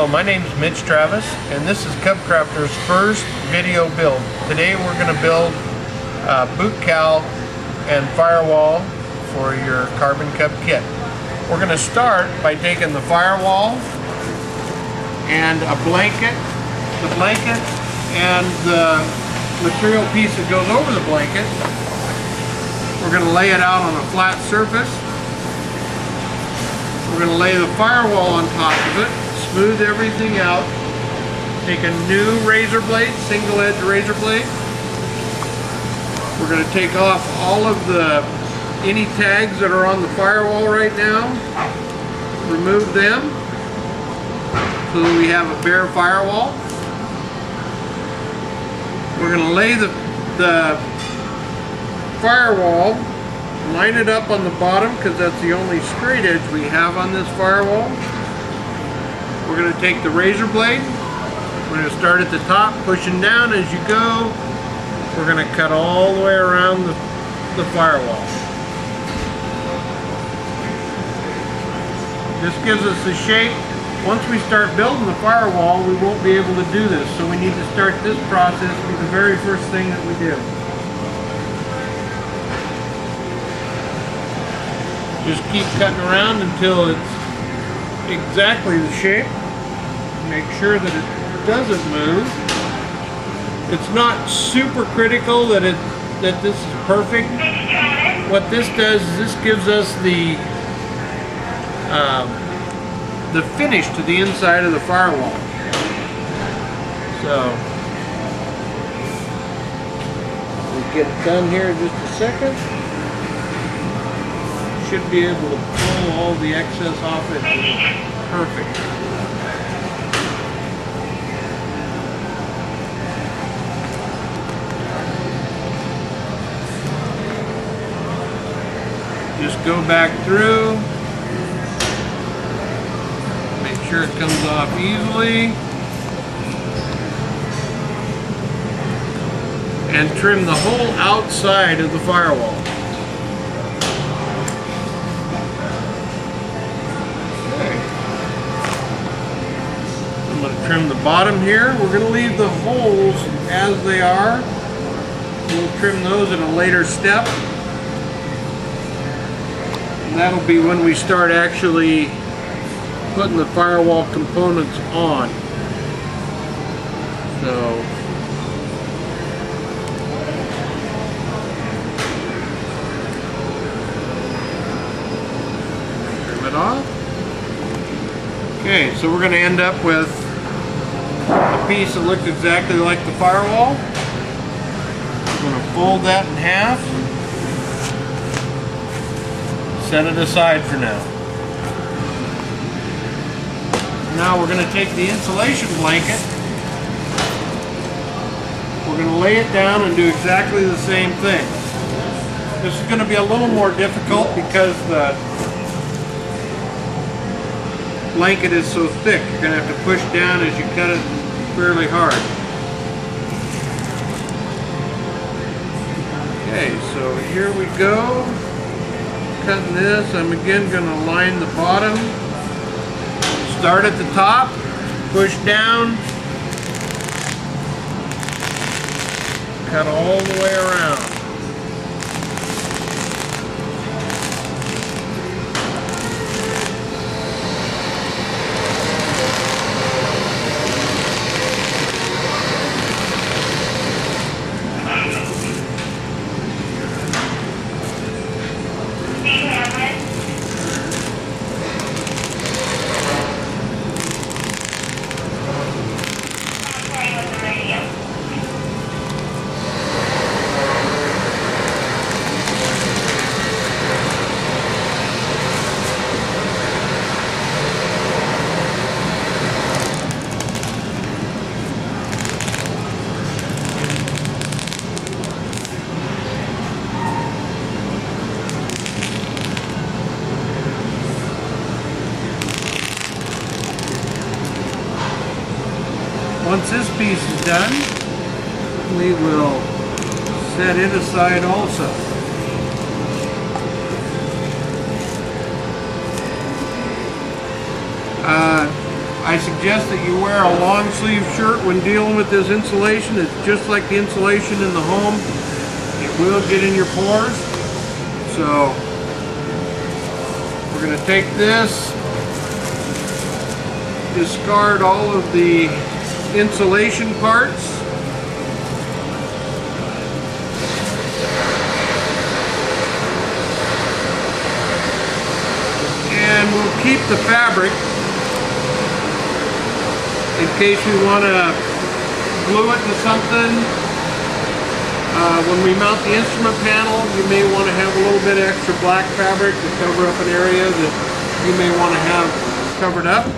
Hello, my name is Mitch Travis, and this is Cub Crafter's first video build. Today we're going to build a boot cowl and firewall for your Carbon Cub kit. We're going to start by taking the firewall and a blanket, and the material piece that goes over the blanket. We're going to lay it out on a flat surface. We're going to lay the firewall on top of it, smooth everything out, take a new razor blade, single edge razor blade. We're going to take off all of any tags that are on the firewall right now, remove them so that we have a bare firewall. We're going to lay the firewall, line it up on the bottom because that's the only straight edge we have on this firewall. We're going to take the razor blade, we're going to start at the top, pushing down as you go. We're going to cut all the way around the firewall. This gives us the shape. Once we start building the firewall, we won't be able to do this, so we need to start this process with the very first thing that we do. Just keep cutting around until it's exactly the shape. Make sure that it doesn't move. It's not super critical that this is perfect. What this does is this gives us the finish to the inside of the firewall. So we'll get it done here in just a second. Should be able to pull all the excess off it. Perfect. Just go back through, make sure it comes off easily, and trim the whole outside of the firewall. I'm going to trim the bottom here. We're going to leave the holes as they are. We'll trim those in a later step. And that'll be when we start actually putting the firewall components on. So trim it off. Okay, so we're going to end up with a piece that looks exactly like the firewall. I'm going to fold that in half. Set it aside for now. Now we're going to take the insulation blanket. We're going to lay it down and do exactly the same thing. This is going to be a little more difficult because the blanket is so thick. You're going to have to push down as you cut it fairly hard. Okay, so here we go. Cutting this, I'm again going to line the bottom. Start at the top, push down, cut all the way around. Once this piece is done, we will set it aside also. I suggest that you wear a long sleeve shirt when dealing with this insulation. It's just like the insulation in the home. It will get in your pores. So we're going to take this, discard all of the insulation parts. And we'll keep the fabric in case we want to glue it to something. When we mount the instrument panel, you may want to have a little bit of extra black fabric to cover up an area that you may want to have covered up.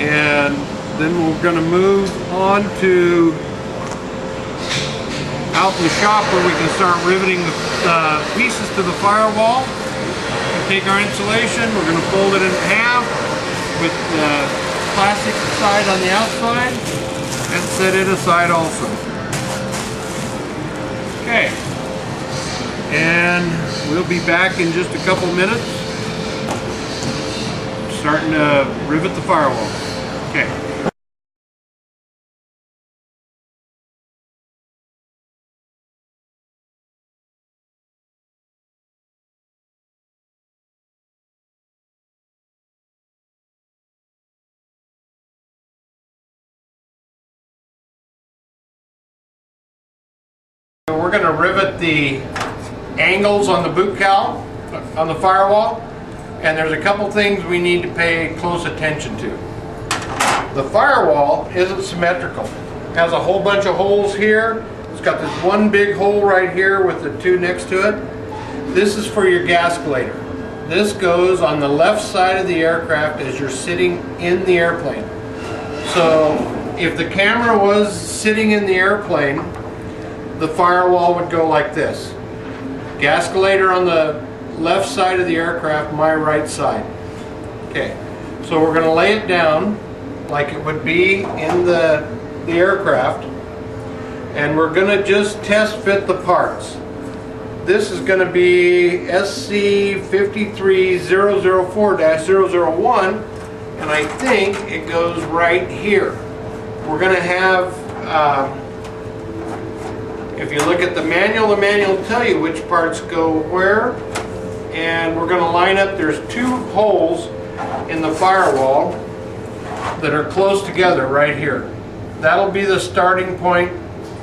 And then we're going to move on to out in the shop where we can start riveting the pieces to the firewall. We take our insulation, we're going to fold it in half with the plastic side on the outside and set it aside also. Okay, and we'll be back in just a couple minutes starting to rivet the firewall. Okay. So we're going to rivet the angles on the boot cowl on the firewall, and there's a couple things we need to pay close attention to. The firewall isn't symmetrical. It has a whole bunch of holes here. It's got this one big hole right here with the two next to it. This is for your gasculator. This goes on the left side of the aircraft as you're sitting in the airplane. So if the camera was sitting in the airplane, the firewall would go like this. Gasculator on the left side of the aircraft, my right side. Okay, so we're going to lay it down like it would be in the aircraft, and we're going to just test fit the parts. This is going to be SC53004-001, and I think it goes right here. We're going to have if you look at the manual will tell you which parts go where, and we're going to line up. There's two holes in the firewall that are close together right here. That'll be the starting point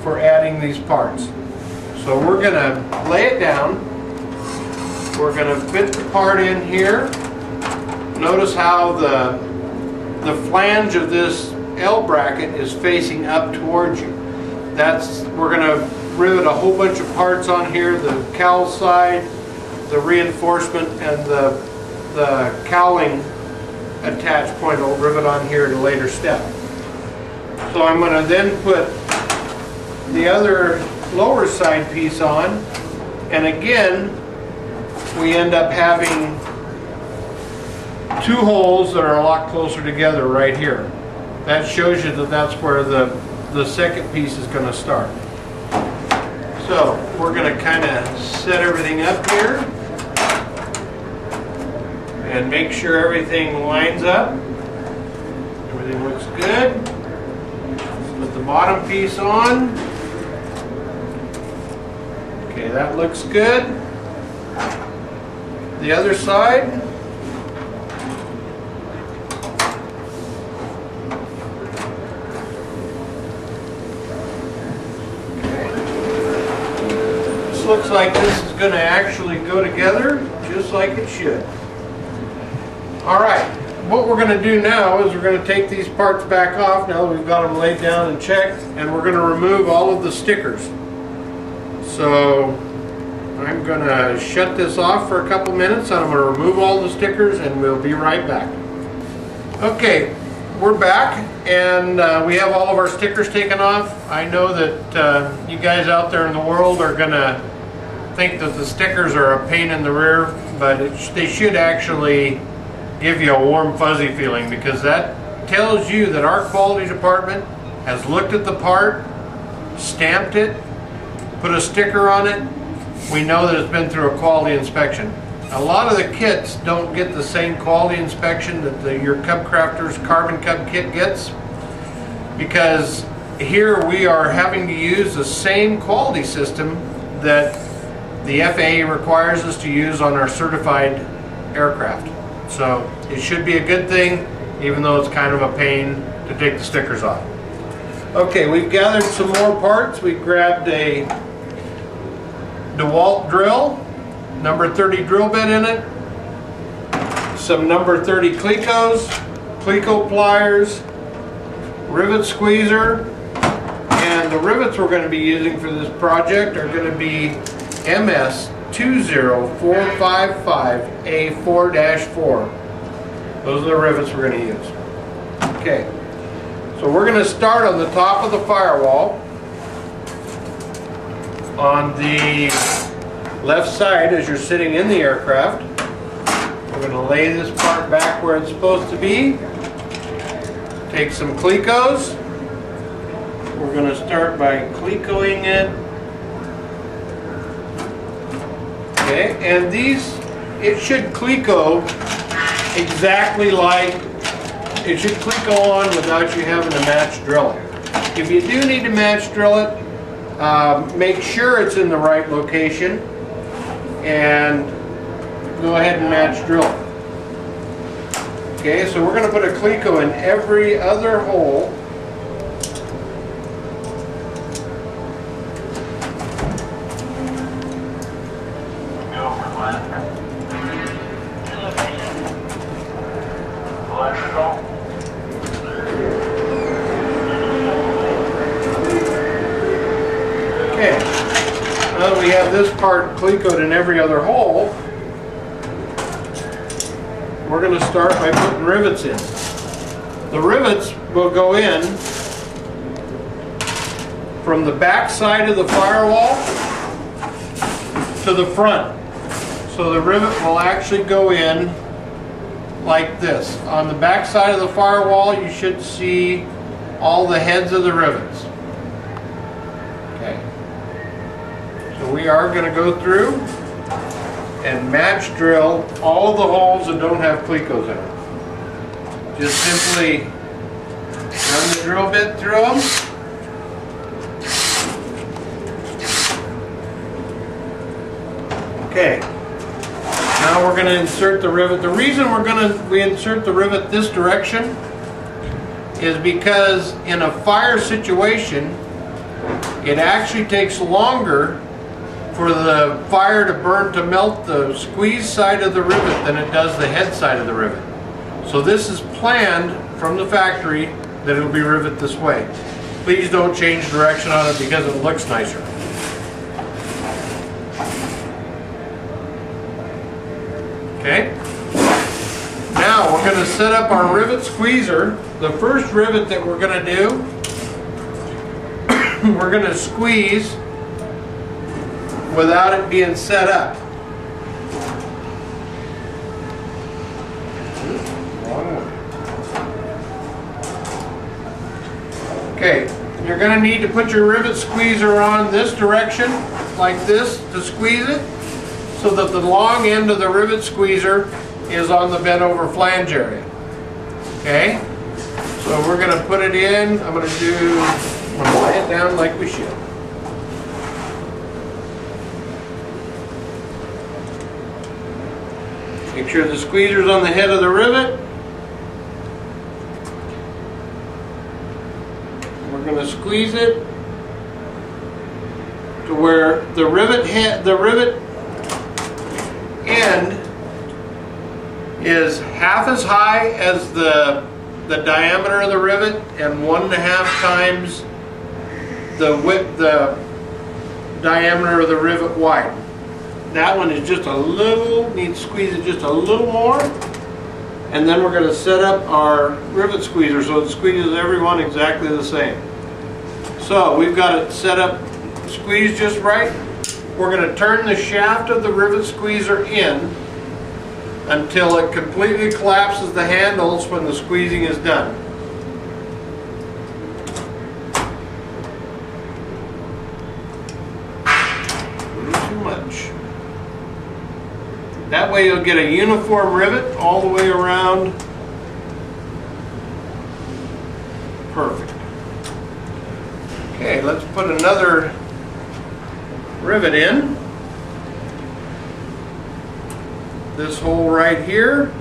for adding these parts. So we're going to lay it down. We're going to fit the part in here. Notice how the flange of this L bracket is facing up towards you. We're going to rivet a whole bunch of parts on here, the cowl side, the reinforcement, and the cowling attach point will rivet on here at a later step. So I'm going to then put the other lower side piece on, and again we end up having two holes that are a lot closer together right here. That shows you that that's where the second piece is going to start. So we're going to kind of set everything up here and make sure everything lines up. Everything looks good. Put the bottom piece on. Okay, that looks good. The other side. Looks like this is going to actually go together just like it should. Alright, what we're going to do now is we're going to take these parts back off now that we've got them laid down and checked, and we're going to remove all of the stickers. So I'm going to shut this off for a couple minutes, and I'm going to remove all the stickers, and we'll be right back. Okay, we're back, and we have all of our stickers taken off. I know that you guys out there in the world are going to think that the stickers are a pain in the rear, but they should actually give you a warm fuzzy feeling, because that tells you that our quality department has looked at the part, stamped it, put a sticker on it. We know that it's been through a quality inspection. a lot of the kits don't get the same quality inspection that your Cub Crafters Carbon Cub kit gets, because here we are having to use the same quality system that the FAA requires us to use on our certified aircraft. So it should be a good thing, even though it's kind of a pain to take the stickers off. Okay, we've gathered some more parts. We grabbed a DeWalt drill, number 30 drill bit in it, some number 30 Clecos, Cleco pliers, rivet squeezer, and the rivets we're going to be using for this project are going to be MS 20455A4-4. Those are the rivets we're going to use. Okay, so we're going to start on the top of the firewall on the left side as you're sitting in the aircraft. We're going to lay this part back where it's supposed to be. Take some Clecos. We're going to start by Clecoing it. Okay, and these, it should Cleco exactly like, it should Cleco on without you having to match drill it. If you do need to match drill it, make sure it's in the right location and go ahead and match drill it. Okay, so we're going to put a Cleco in every other hole. Okay, now that we have this part Clecoed in every other hole, we're going to start by putting rivets in. The rivets will go in from the back side of the firewall to the front. So the rivet will actually go in like this. On the back side of the firewall, you should see all the heads of the rivets. Okay. So we are going to go through and match drill all of the holes that don't have Clecos in them. Just simply run the drill bit through them. Okay. Now we're going to insert the rivet. The reason we insert the rivet this direction is because in a fire situation, it actually takes longer for the fire to burn, to melt the squeeze side of the rivet than it does the head side of the rivet. So this is planned from the factory that it'll be rivet this way. Please don't change direction on it because it looks nicer. Okay. Now we're going to set up our rivet squeezer. The first rivet that we're going to do, we're going to squeeze without it being set up. Okay, you're going to need to put your rivet squeezer on this direction, like this, to squeeze it, so that the long end of the rivet squeezer is on the bent over flange area. Okay, so we're going to put it in. I'm going to lay it down like we should. Make sure the squeezer's on the head of the rivet. We're going to squeeze it to where the rivet end is half as high as the diameter of the rivet and 1.5 times the diameter of the rivet wide. That one is just a little, need to squeeze it just a little more, and then we're going to set up our rivet squeezer so it squeezes every one exactly the same. So we've got it set up, squeezed just right. We're going to turn the shaft of the rivet squeezer in until it completely collapses the handles when the squeezing is done. Too much. That way you'll get a uniform rivet all the way around. Perfect. Okay, let's put another rivet in. This hole right here.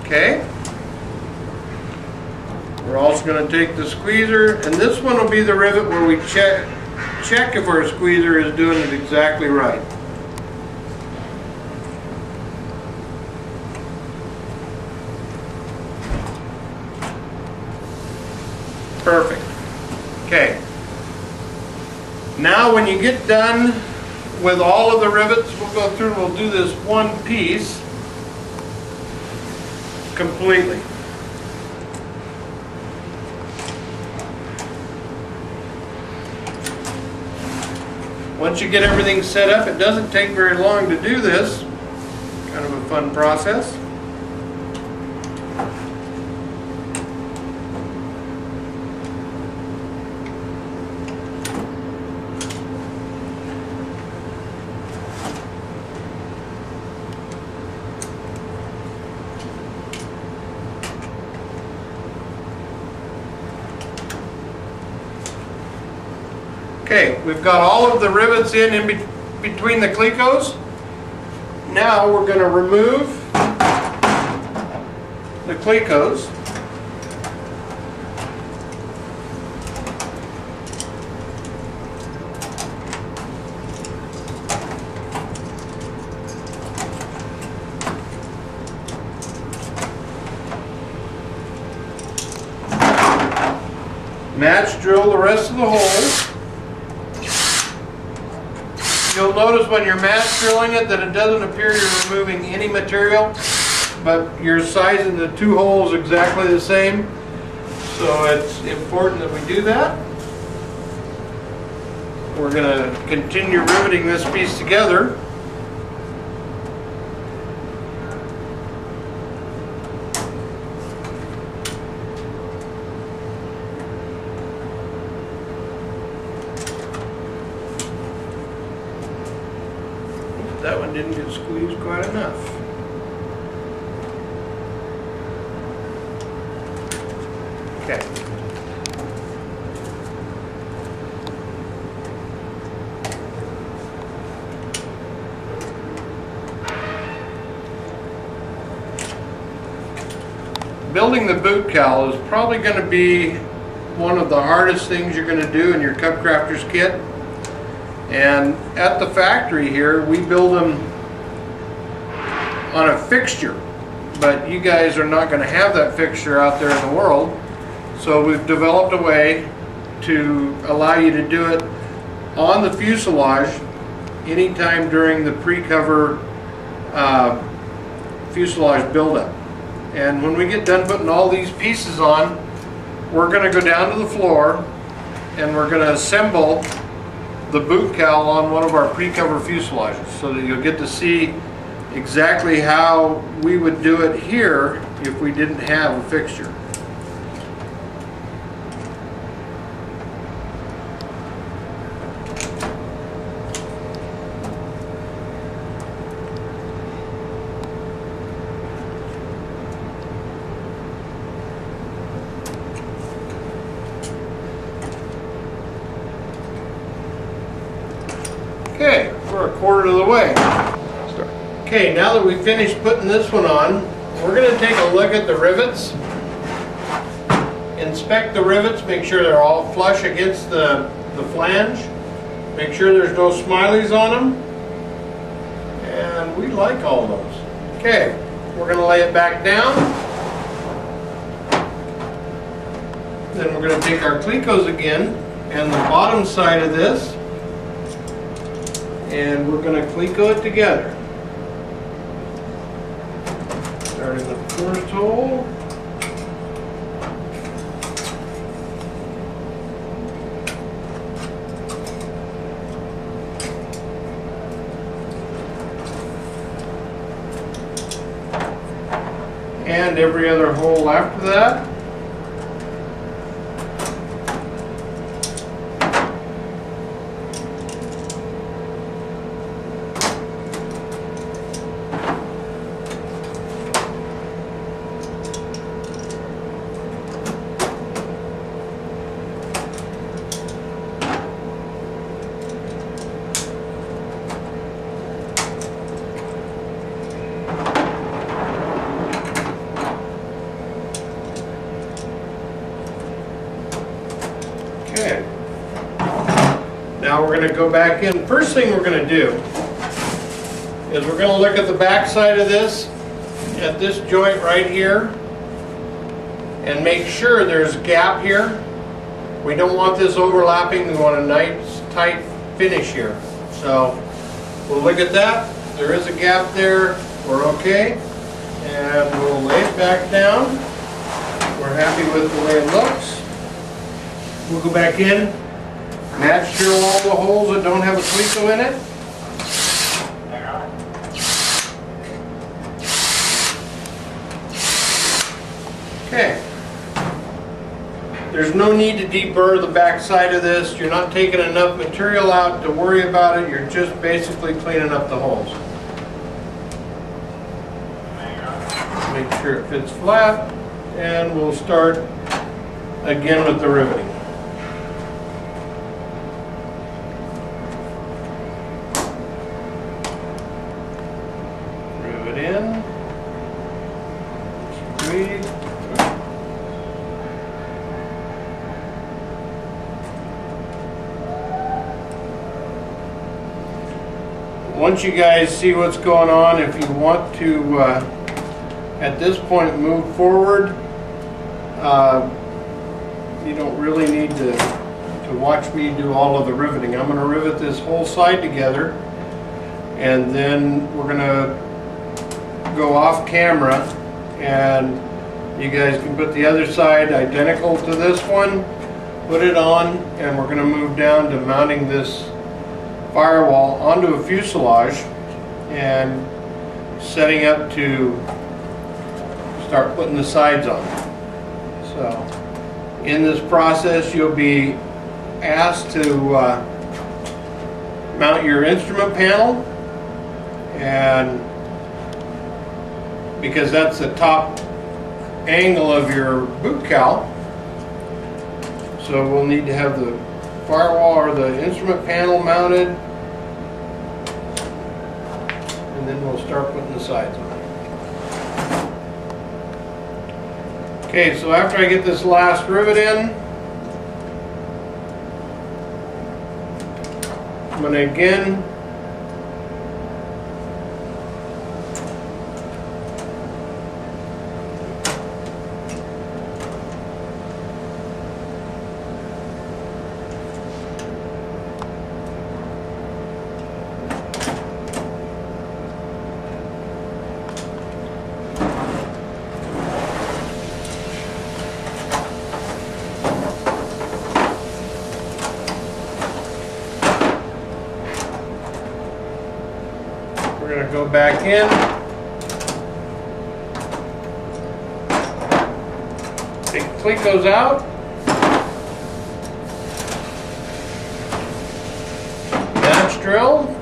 Okay. We're also going to take the squeezer, and this one will be the rivet where we check if our squeezer is doing it exactly right. Perfect. Okay. Now when you get done with all of the rivets, we'll go through and we'll do this one piece completely. Once you get everything set up, it doesn't take very long to do this. Kind of a fun process. Okay, we've got all of the rivets in between the clecos. Now we're going to remove the clecos. Match drill the rest of the holes. You'll notice when you're match drilling it that it doesn't appear you're removing any material, but you're sizing the two holes exactly the same. So it's important that we do that. We're going to continue riveting this piece together. That one didn't get squeezed quite enough. Okay. Building the boot cowl is probably going to be one of the hardest things you're going to do in your Cub Crafters kit. And at the factory here, we build them on a fixture, but you guys are not going to have that fixture out there in the world. So we've developed a way to allow you to do it on the fuselage anytime during the pre-cover fuselage buildup. And when we get done putting all these pieces on, we're going to go down to the floor and we're going to assemble the boot cowl on one of our pre-cover fuselages so that you'll get to see exactly how we would do it here if we didn't have a fixture. Okay, we're a quarter of the way. Okay, now that we've finished putting this one on, we're going to take a look at the rivets. Inspect the rivets, make sure they're all flush against the flange. Make sure there's no smileys on them. And we like all those. Okay, we're going to lay it back down. Then we're going to take our clecos again and the bottom side of this, and we're going to cleco it together. Starting the first hole. And every other hole after that. Now we're going to go back in. First thing we're going to do is we're going to look at the back side of this, at this joint right here, and make sure there's a gap here. We don't want this overlapping. We want a nice tight finish here. So we'll look at that. There is a gap there. We're okay. And we'll lay it back down. We're happy with the way it looks. We'll go back in, match drill all the holes that don't have a tweaker in it. Okay. There's no need to deburr the back side of this. You're not taking enough material out to worry about it. You're just basically cleaning up the holes. Make sure it fits flat, and we'll start again with the riveting. Rivet in, squeeze. Once you guys see what's going on, if you want to at this point move forward, you don't really need to watch me do all of the riveting. I'm going to rivet this whole side together, and then we're going to go off camera, and you guys can put the other side identical to this one, put it on, and we're going to move down to mounting this firewall onto a fuselage and setting up to start putting the sides on. So in this process you'll be asked to mount your instrument panel, and because that's the top angle of your boot cowl, so we'll need to have the firewall or the instrument panel mounted, and then we'll start putting the sides on. Okay, so after I get this last rivet in, I'm going to again go back in, take the clecos out, match drill,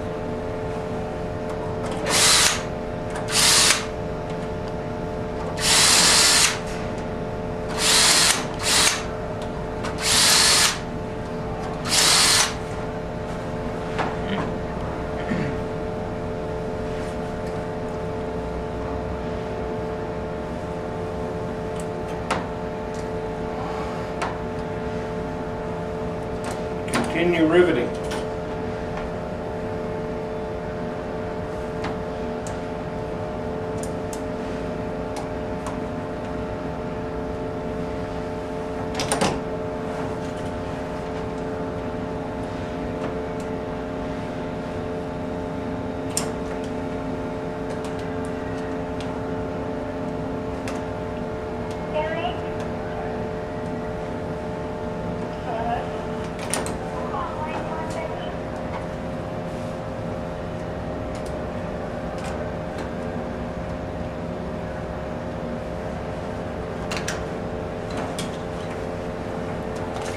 continue riveting.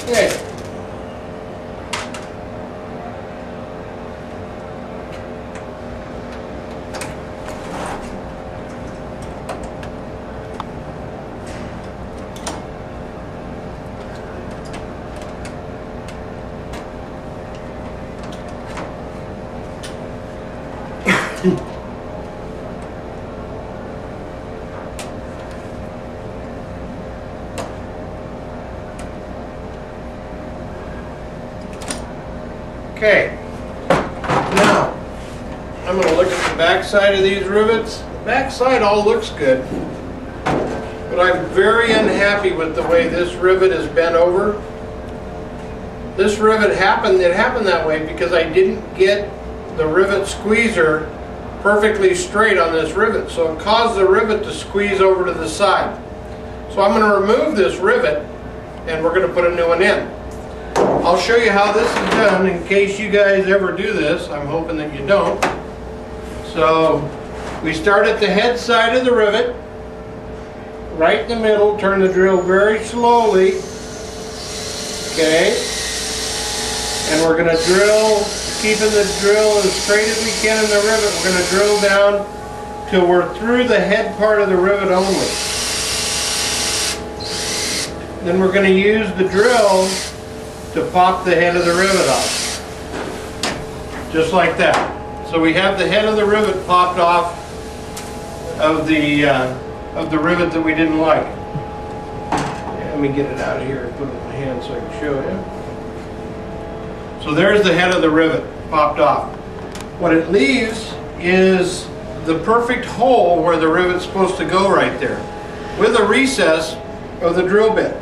Okay. Okay, now I'm going to look at the back side of these rivets. The back side all looks good, but I'm very unhappy with the way this rivet is bent over. This rivet happened that way because I didn't get the rivet squeezer perfectly straight on this rivet, so it caused the rivet to squeeze over to the side. So I'm going to remove this rivet and we're going to put a new one in. I'll show you how this is done in case you guys ever do this. I'm hoping that you don't. So we start at the head side of the rivet, right in the middle, turn the drill very slowly, okay, and we're going to drill, keeping the drill as straight as we can in the rivet. We're going to drill down till we're through the head part of the rivet only. Then we're going to use the drill to pop the head of the rivet off, just like that. So we have the head of the rivet popped off of the rivet that we didn't like. Let me get it out of here and put it in my hand so I can show you. So there's the head of the rivet popped off. What it leaves is the perfect hole where the rivet's supposed to go right there, with a recess of the drill bit.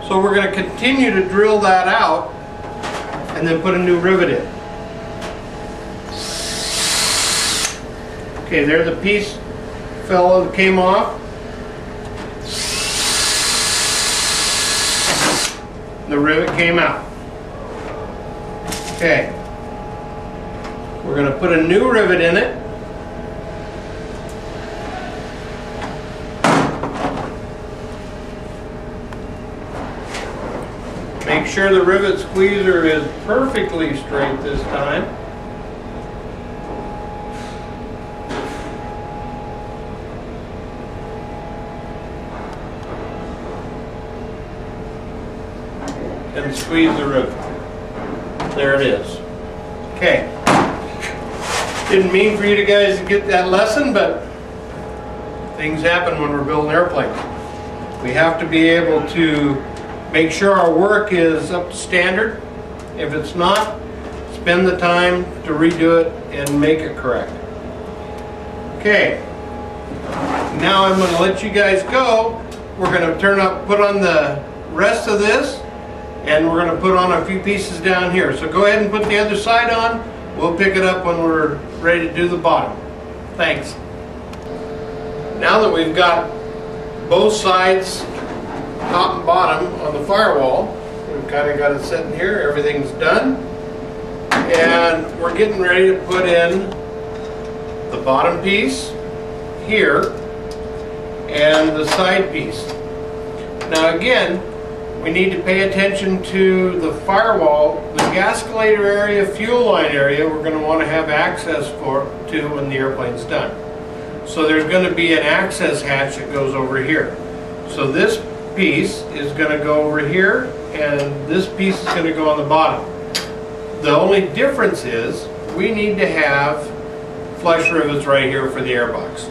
So we're going to continue to drill that out and then put a new rivet in. Okay, there the piece came off. The rivet came out. Okay, we're going to put a new rivet in it. Make sure the rivet squeezer is perfectly straight this time. And squeeze the rivet. There it is. Okay. Didn't mean for you guys to get that lesson, but things happen when we're building airplanes. We have to be able to make sure our work is up to standard. If it's not, spend the time to redo it and make it correct. Okay, now I'm going to let you guys go. We're going to put on the rest of this, and we're going to put on a few pieces down here. So go ahead and put the other side on. We'll pick it up when we're ready to do the bottom. Thanks. Now that we've got both sides, top and bottom, on the firewall, we've kind of got it sitting here, everything's done, and we're getting ready to put in the bottom piece here and the side piece. Now again, we need to pay attention to the firewall, the gascolator area, fuel line area. We're going to want to have access to when the airplane's done. So there's going to be an access hatch that goes over here. So this piece is going to go over here, and this piece is going to go on the bottom. The only difference is we need to have flush rivets right here for the airbox.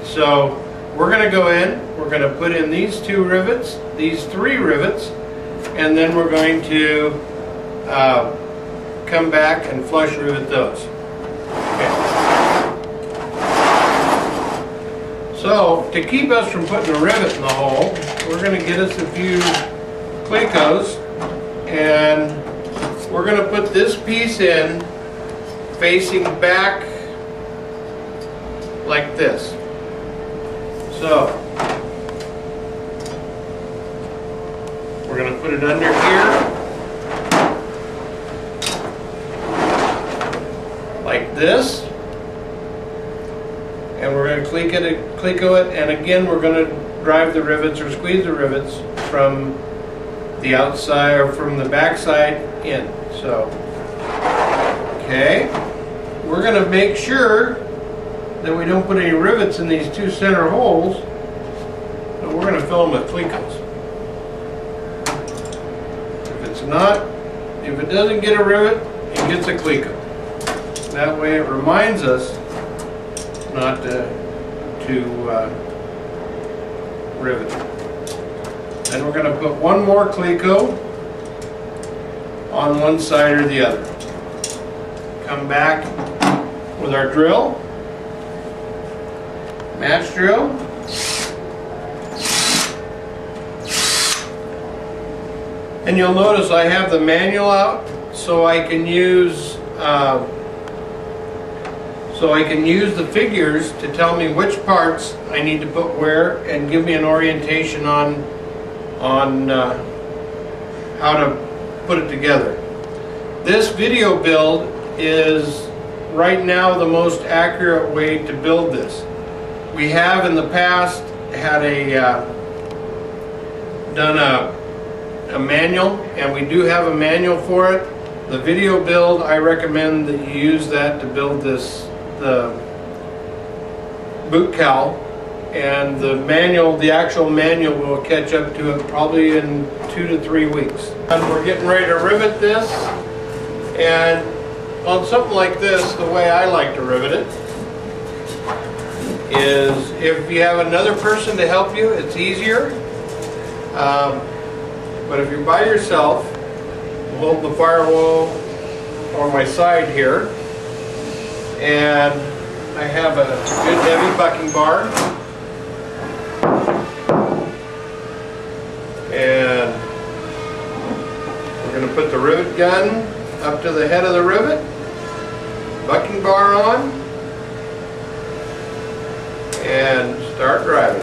So we're going to go in, we're going to put in these 2 rivets, these 3 rivets, and then we're going to come back and flush rivet those. Okay. So to keep us from putting a rivet in the hole, we're going to get us a few Clecos, and we're going to put this piece in facing back like this. So we're going to put it under here like this, and we're going to Cleco it, and again we're going to drive the rivets or squeeze the rivets from the outside or from the back side in. So, okay, we're going to make sure that we don't put any rivets in these 2 center holes, but we're going to fill them with Clecos. If it doesn't get a rivet, it gets a Cleco. That way it reminds us not to rivet. Then we're going to put one more Cleco on one side or the other. come back with our drill, match drill. And you'll notice I have the manual out so I can use the figures to tell me which parts I need to put where and give me an orientation on how to put it together. This video build is right now the most accurate way to build this. We have in the past had done a manual, and we do have a manual for it. The video build, I recommend that you use that to build the boot cowl, and the actual manual will catch up to it probably in 2 to 3 weeks. And we're getting ready to rivet this, and on something like this, the way I like to rivet it is if you have another person to help you, it's easier. But if you're by yourself, I'll hold the firewall on my side here, and I have a good heavy bucking bar, and we're going to put the rivet gun up to the head of the rivet, bucking bar on, and start driving.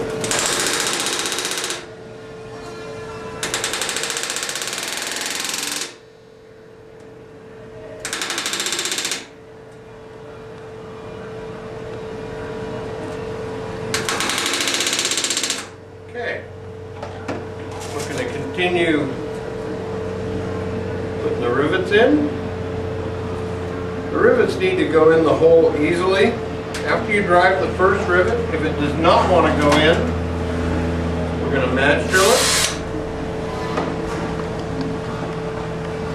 Okay, we're going to continue putting the rivets in. The rivets need to go in the hole easily. After you drive the first rivet, if it does not want to go in, we're going to match drill it.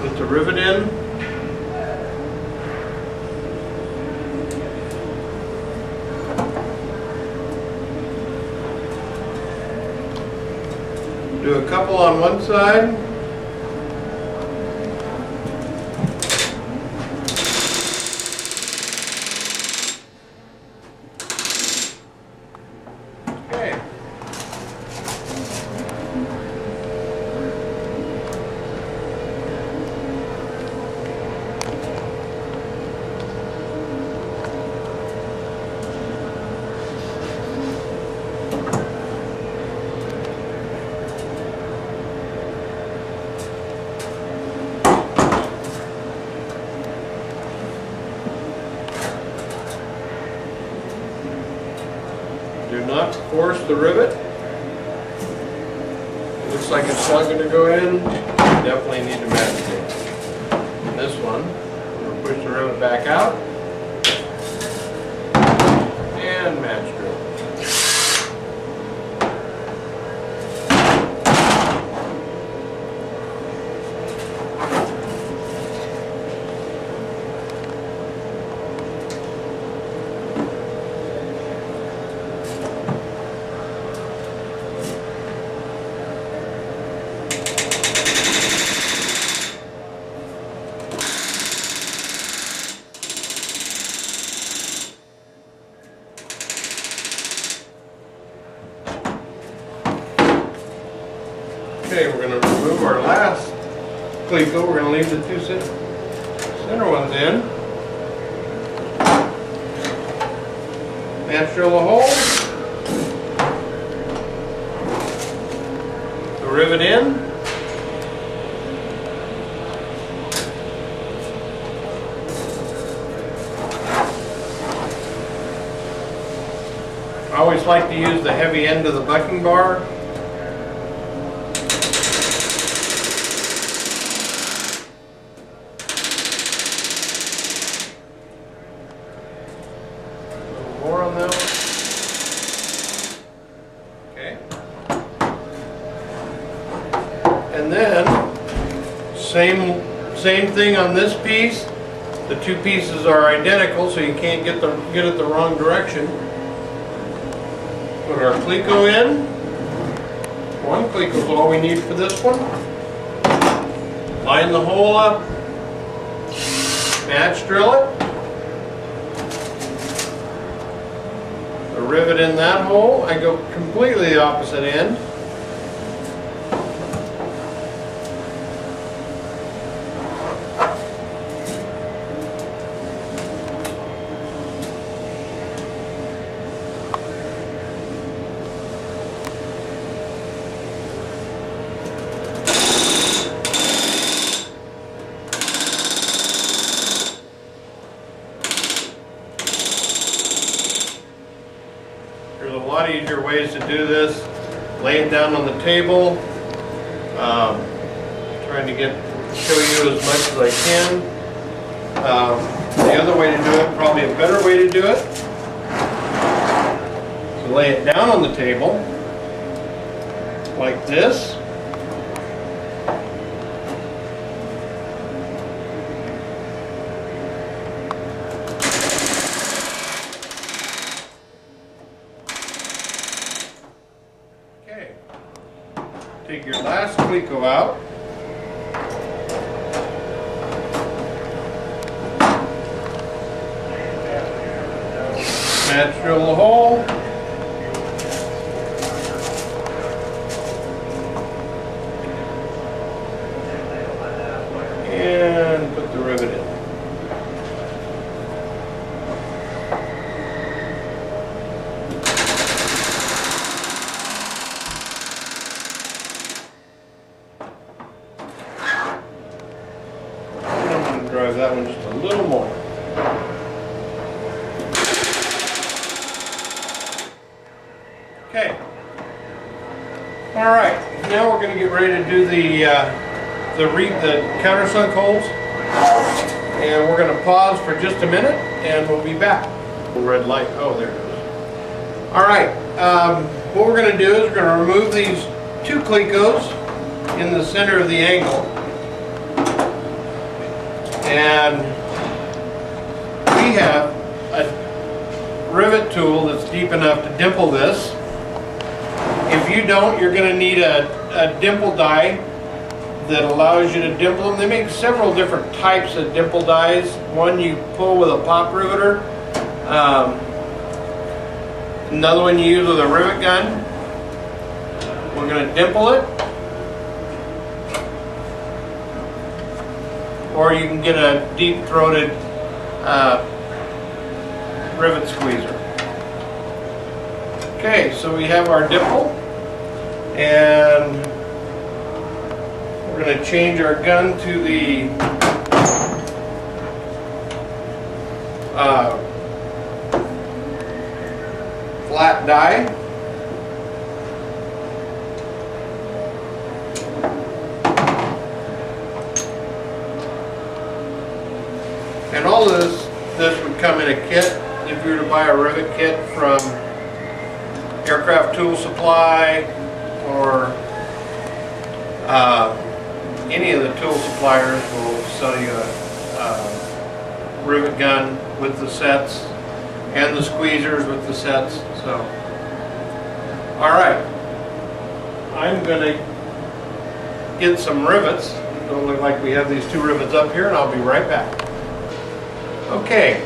Put the rivet in. Do a couple on one side. Okay. Do not force the rivet. It looks like it's not going to go in. You definitely need to match it. And this one, we'll push the rivet back out and match drill. Okay, we're going to remove our last cleco. We're going to leave the two center ones in. Match drill the hole. The rivet in. I always like to use the heavy end of the bucking bar. More on that one. Okay. And then same thing on this piece. The two pieces are identical, so you can't get it the wrong direction. Put our cleco in. One cleco is all we need for this one. Line the hole up. Match drill it. rivet in that hole. I go completely the opposite end. There's a lot easier ways to do this. Lay it down on the table. Trying to show you as much as I can. The other way to do it, probably a better way to do it, to lay it down on the table like this. Take your last cleco out. Match drill the hole. And put the rivet in. Drive that one just a little more. Okay. All right. Now we're going to get ready to do the countersunk holes, and we're going to pause for just a minute, and we'll be back. Red light. Oh, there it is. All right. What we're going to do is we're going to remove these two clecos in the center of the angle. And we have a rivet tool that's deep enough to dimple this. If you don't, you're going to need a dimple die that allows you to dimple them. They make several different types of dimple dies. One you pull with a pop riveter. Another one you use with a rivet gun. We're going to dimple it. Or you can get a deep-throated rivet squeezer. Okay, so we have our dimple, and we're going to change our gun to the flat die. And all of this would come in a kit if you were to buy a rivet kit from Aircraft Tool Supply or any of the tool suppliers will sell you a rivet gun with the sets and the squeezers with the sets. So, all right, I'm going to get some rivets. Don't look like we have these two rivets up here, and I'll be right back. Okay,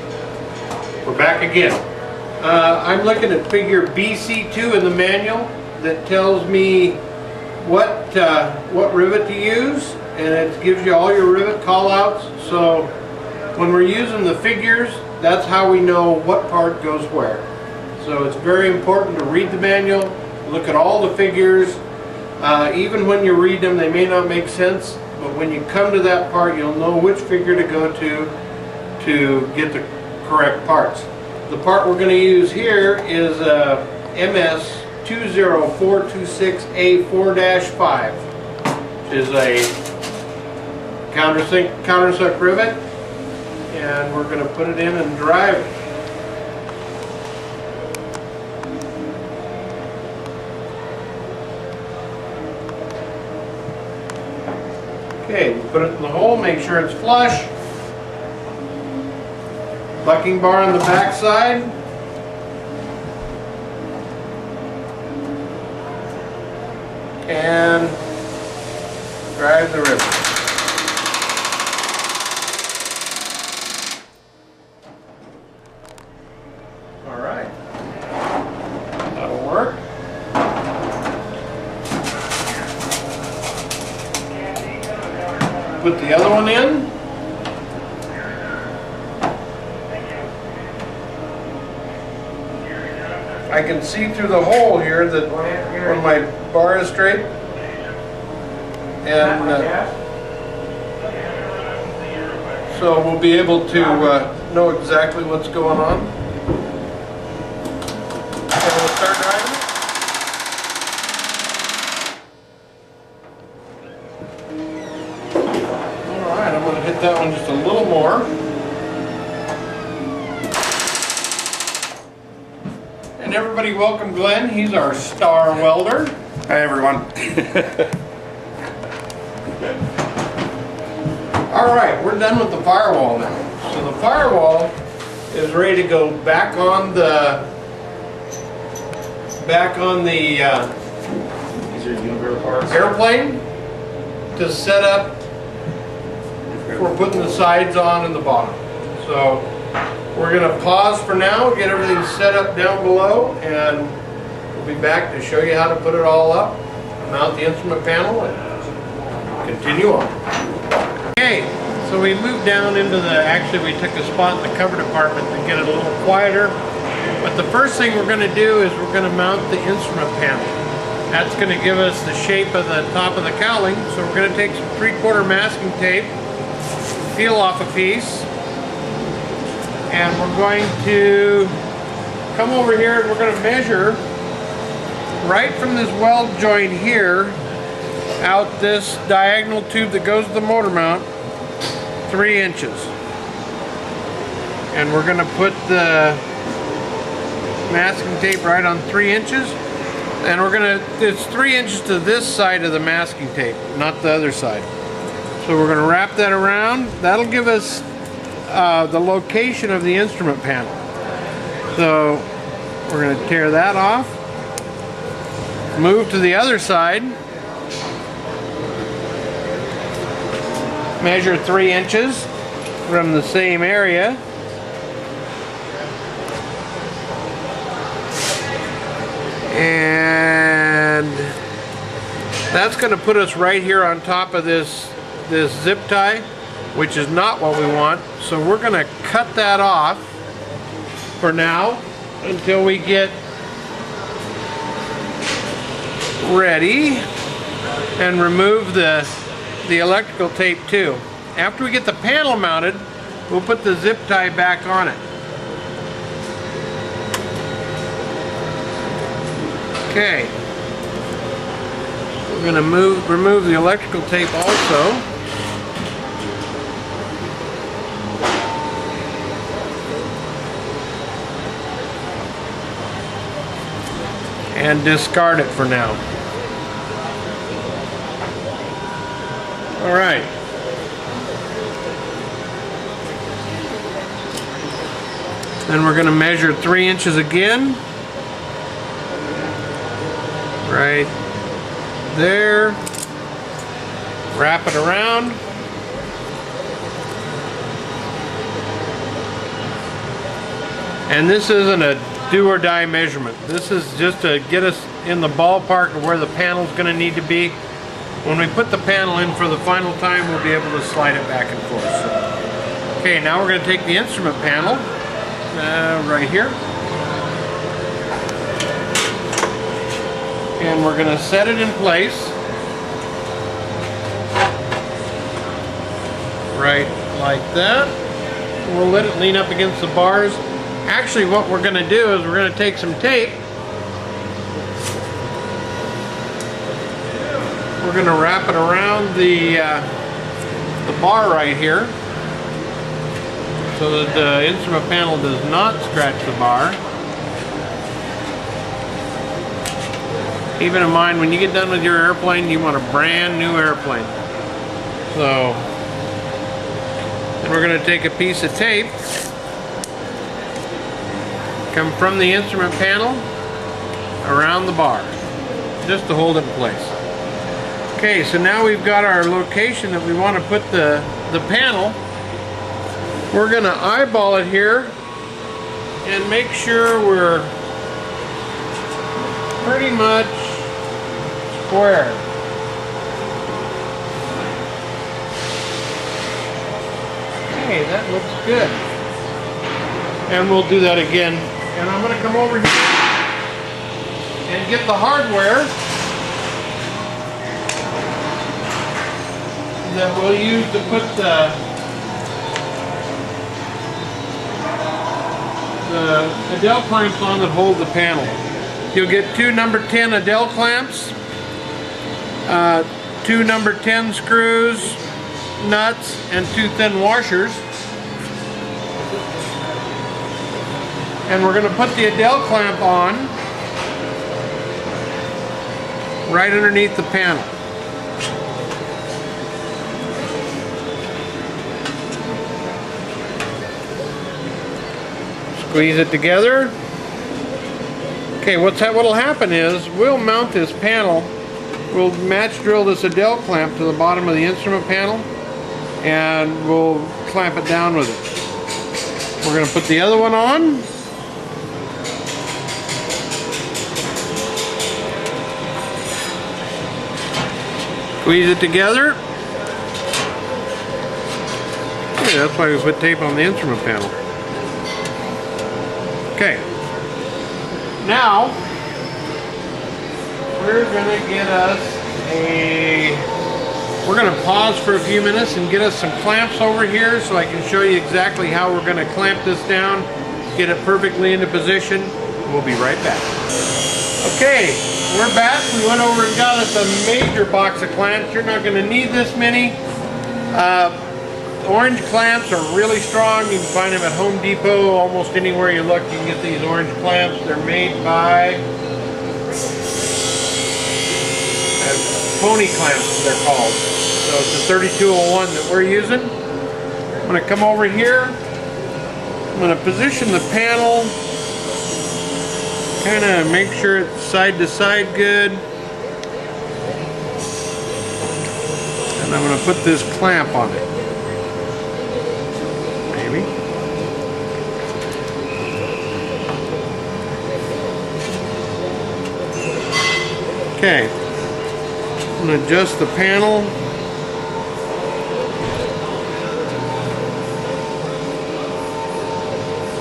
we're back again. I'm looking at figure BC2 in the manual that tells me what rivet to use, and it gives you all your rivet callouts. So when we're using the figures, that's how we know what part goes where. So it's very important to read the manual, look at all the figures. Even when you read them, they may not make sense, but when you come to that part, you'll know which figure to go to get the correct parts. The part we're going to use here is MS 20426A4-5, which is a countersunk rivet, and we're going to put it in and drive it. Okay, we'll put it in the hole, make sure it's flush. Bucking bar on the back side. And drive the rivet. All right. put the other one in. I can see through the hole here that when my bar is straight. And so we'll be able to know exactly what's going on. And we'll start driving it. Alright, I'm going to hit that one just a little more. And everybody welcome Glenn. He's our star welder. Hi everyone. Alright, we're done with the firewall now. So the firewall is ready to go back on the airplane to set up for putting the sides on and the bottom. So we're going to pause for now, get everything set up down below, and we'll be back to show you how to put it all up, mount the instrument panel, and continue on. Okay, so we moved down into actually we took a spot in the cover department to get it a little quieter. But the first thing we're going to do is we're going to mount the instrument panel. That's going to give us the shape of the top of the cowling. So we're going to take some 3/4 masking tape, peel off a piece, and we're going to come over here and we're going to measure right from this weld joint here out this diagonal tube that goes to the motor mount, 3 inches. And we're going to put the masking tape right on 3 inches. And we're going to, it's 3 inches to this side of the masking tape, not the other side. So we're going to wrap that around. That'll give us the location of the instrument panel. So we're going to tear that off. Move to the other side. Measure 3 inches from the same area. And that's going to put us right here on top of this zip tie, which is not what we want. So we're going to cut that off for now until we get ready, and remove the electrical tape too. After we get the panel mounted, we'll put the zip tie back on it. Okay. We're going to remove the electrical tape also. And discard it for now. All right. Then we're going to measure 3 inches again. Right there. Wrap it around. And this isn't a do or die measurement. This is just to get us in the ballpark of where the panel's going to need to be. When we put the panel in for the final time, we'll be able to slide it back and forth. So, okay, now we're going to take the instrument panel right here, and we're going to set it in place right like that. We'll let it lean up against the bars. Actually, what we're going to do is we're going to take some tape. We're going to wrap it around the bar right here so that the instrument panel does not scratch the bar. Keep in mind, when you get done with your airplane, you want a brand new airplane. So, we're going to take a piece of tape, come from the instrument panel around the bar, just to hold it in place. Okay, so now we've got our location that we want to put the panel. We're going to eyeball it here and make sure we're pretty much square. Okay, that looks good. And we'll do that again. And I'm going to come over here and get the hardware that we'll use to put the Adele clamps on that hold the panel. You'll get two number 10 Adele clamps, two number 10 screws, nuts, and two thin washers. And we're going to put the Adele clamp on right underneath the panel. Squeeze it together. Okay, what'll happen is we'll mount this panel. We'll match drill this Adele clamp to the bottom of the instrument panel, and we'll clamp it down with it. We're going to put the other one on. Squeeze it together. Yeah, that's why we put tape on the instrument panel. Okay. Now, we're going to get us we're going to pause for a few minutes and get us some clamps over here so I can show you exactly how we're going to clamp this down, get it perfectly into position. We'll be right back. Okay, we're back. We went over and got us a major box of clamps. You're not going to need this many. Orange clamps are really strong. You can find them at Home Depot. Almost anywhere you look, you can get these orange clamps. They're made by Pony clamps, they're called. So it's a 3201 that we're using. I'm going to come over here. I'm going to position the panel. Kind of make sure it's side to side good. And I'm going to put this clamp on it. Maybe. Okay. I'm going to adjust the panel.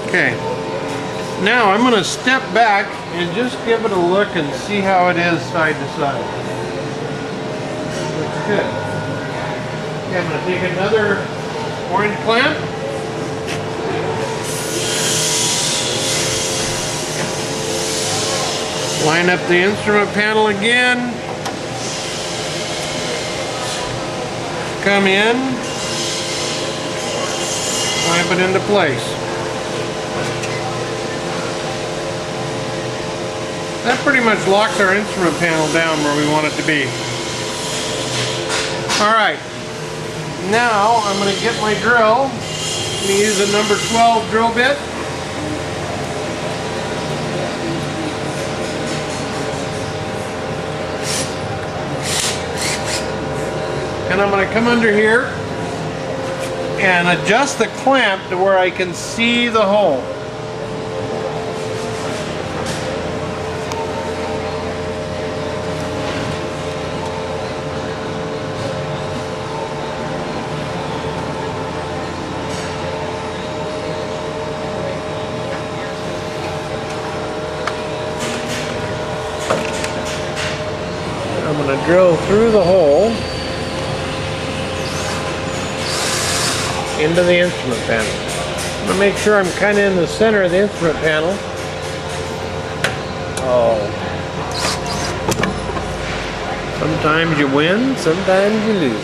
Okay. Now I'm going to step back and just give it a look and see how it is side to side. Looks good. Okay, I'm going to take another orange clamp. Line up the instrument panel again. Come in. Clamp it into place. That pretty much locks our instrument panel down where we want it to be. Alright, now I'm going to get my drill. I'm going to use a number 12 drill bit. And I'm going to come under here and adjust the clamp to where I can see the hole. I'm going to drill through the hole into the instrument panel. I'm going to make sure I'm kind of in the center of the instrument panel. Oh. Sometimes you win, sometimes you lose.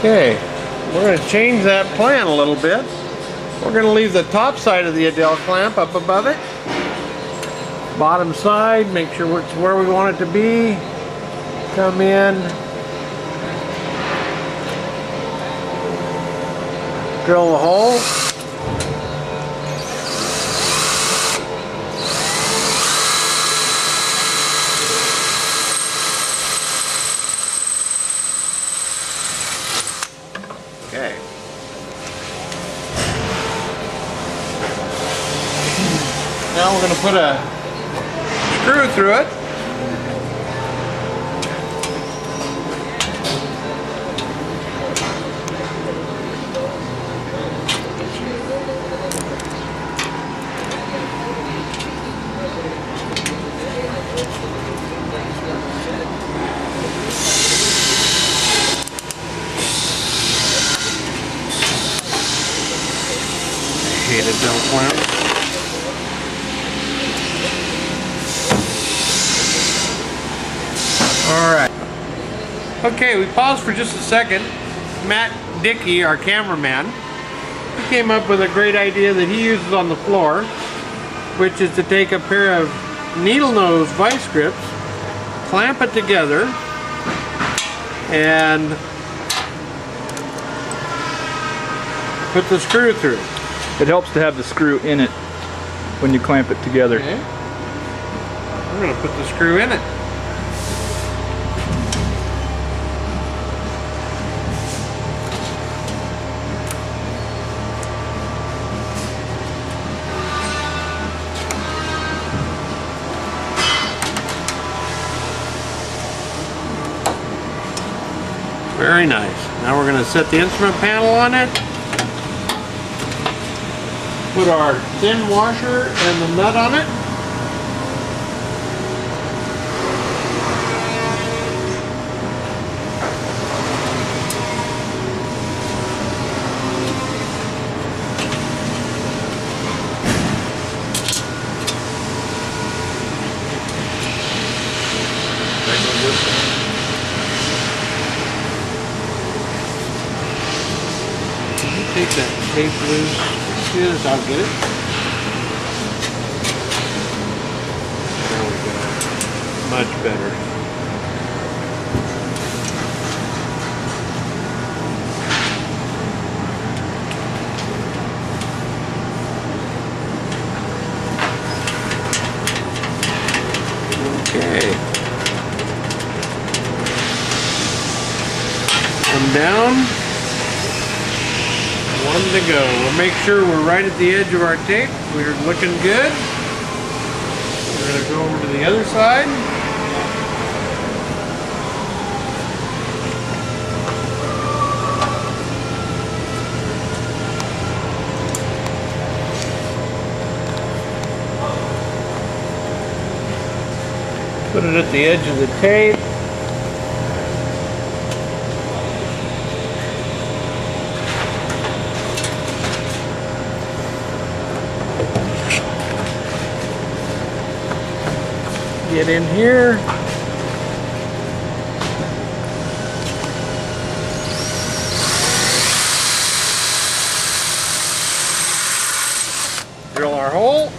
Okay, we're going to change that plan a little bit. We're going to leave the top side of the Adele clamp up above it. Bottom side, make sure it's where we want it to be. Come in. Drill the hole. Okay. put a screw through it. Hated belt clamp. Alright. Okay, we paused for just a second. Matt Dickey, our cameraman, he came up with a great idea that he uses on the floor, which is to take a pair of needle nose vice grips, clamp it together, and put the screw through. It helps to have the screw in it when you clamp it together. Okay. I'm going to put the screw in it. Very nice. Now we're going to set the instrument panel on it. Put our thin washer and the nut on it. Take that tape loose. Yes, I'll get it. There we go. Much better. Okay. Come down. One to go. We'll make sure we're right at the edge of our tape. We're looking good. We're going to go over to the other side. Put it at the edge of the tape. Get in here. Drill our hole.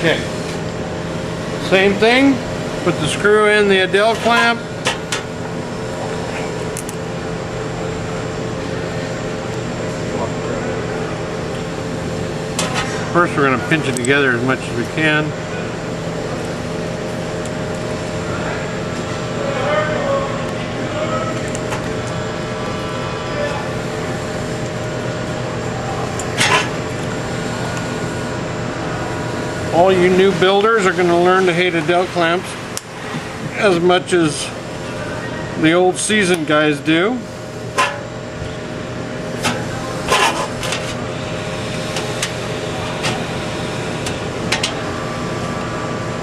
Okay, same thing, put the screw in the Adele clamp. First we're going to pinch it together as much as we can. All you new builders are going to learn to hate Adele clamps as much as the old seasoned guys do.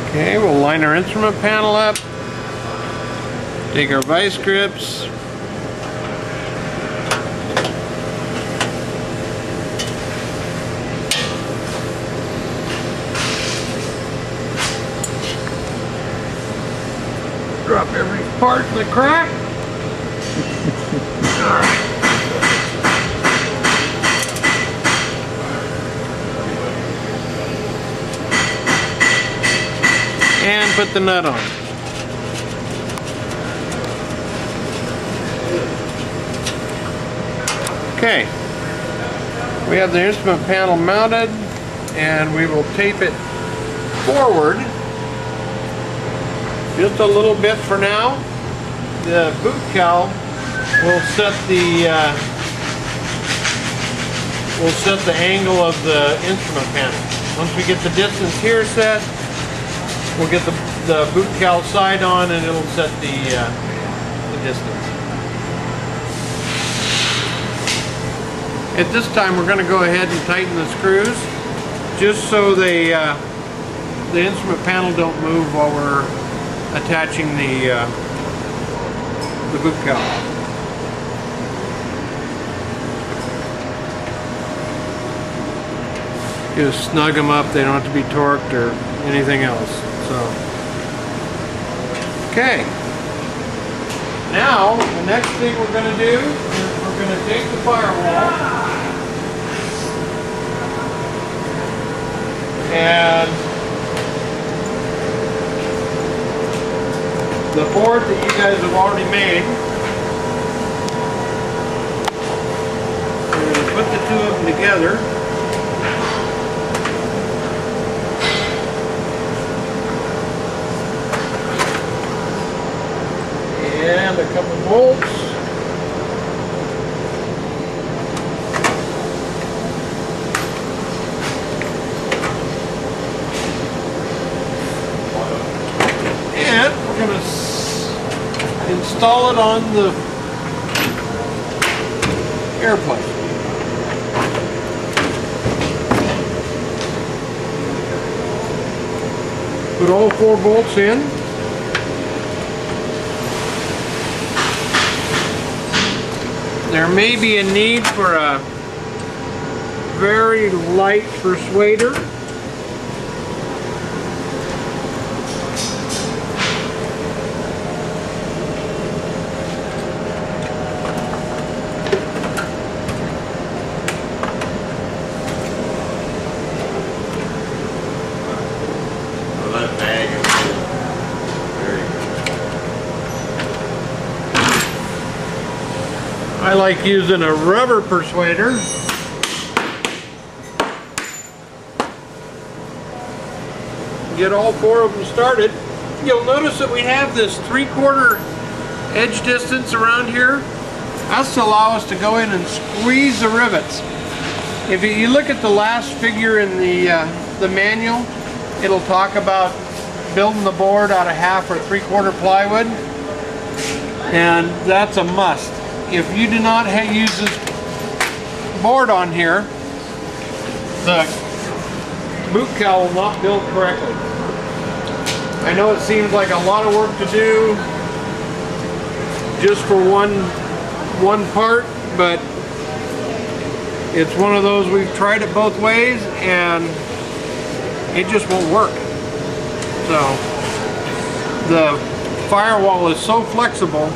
Okay, we'll line our instrument panel up, take our vice grips, drop every part in the crack. All right. and put the nut on. Okay, we have the instrument panel mounted, and we will tape it forward just a little bit for now. The boot cowl will set the angle of the instrument panel. Once we get the distance here set, we'll get the boot cowl side on, and it'll set the distance. At this time, we're going to go ahead and tighten the screws, just so the instrument panel don't move while we're attaching the boot cowl. Just snug them up. They don't have to be torqued or anything else. So, okay. Now, the next thing we're going to do is we're going to take the firewall and the board that you guys have already made. We're going to put the two of them together. And a couple bolts. And we're going to install it on the airplane. Put all 4 bolts in. There may be a need for a very light persuader. I like using a rubber persuader. Get all 4 of them started. You'll notice that we have this 3/4 edge distance around here. That's to allow us to go in and squeeze the rivets. If you look at the last figure in the manual, it'll talk about building the board out of 1/2 or 3/4 plywood, and that's a must. If you do not use this board on here, the boot cowl will not build correctly. I know it seems like a lot of work to do just for one part, but it's one of those, we've tried it both ways and it just won't work. So the firewall is so flexible.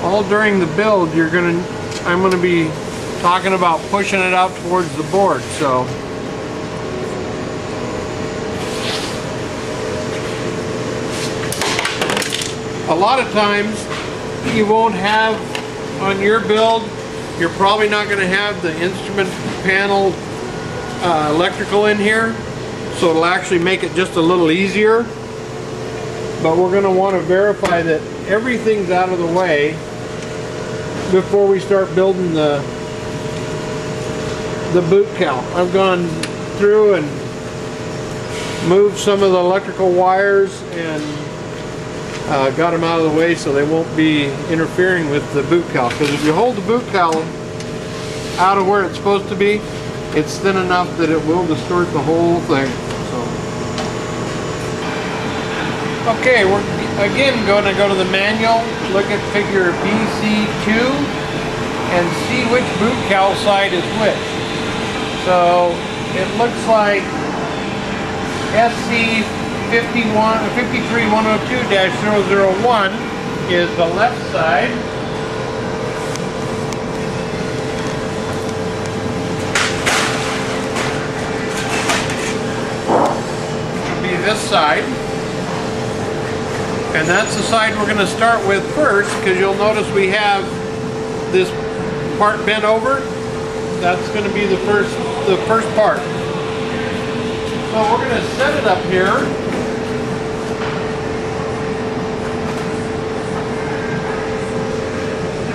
All during the build, I'm gonna be talking about pushing it out towards the board. So a lot of times you won't have on your build, you're probably not going to have the instrument panel electrical in here, so it'll actually make it just a little easier. But we're going to want to verify that everything's out of the way before we start building the boot cowl. I've gone through and moved some of the electrical wires and got them out of the way so they won't be interfering with the boot cowl. Because if you hold the boot cowl out of where it's supposed to be, it's thin enough that it will distort the whole thing. Okay, we're again going to go to the manual, look at figure BC2, and see which boot cowl side is which. So it looks like SC 53102-001 is the left side. It'll be this side. And that's the side we're going to start with first, because you'll notice we have this part bent over. That's going to be the first part. So we're going to set it up here.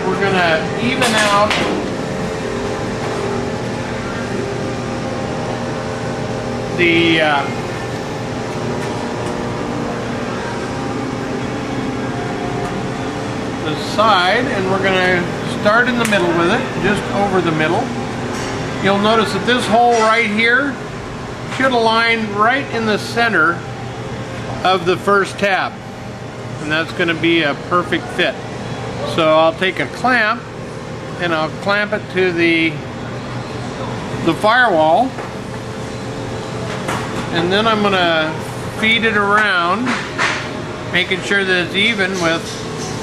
We're going to even out the side, and we're going to start in the middle with it, just over the middle. You'll notice that this hole right here should align right in the center of the first tab, and that's going to be a perfect fit. So I'll take a clamp and I'll clamp it to the firewall, and then I'm going to feed it around, making sure that it's even with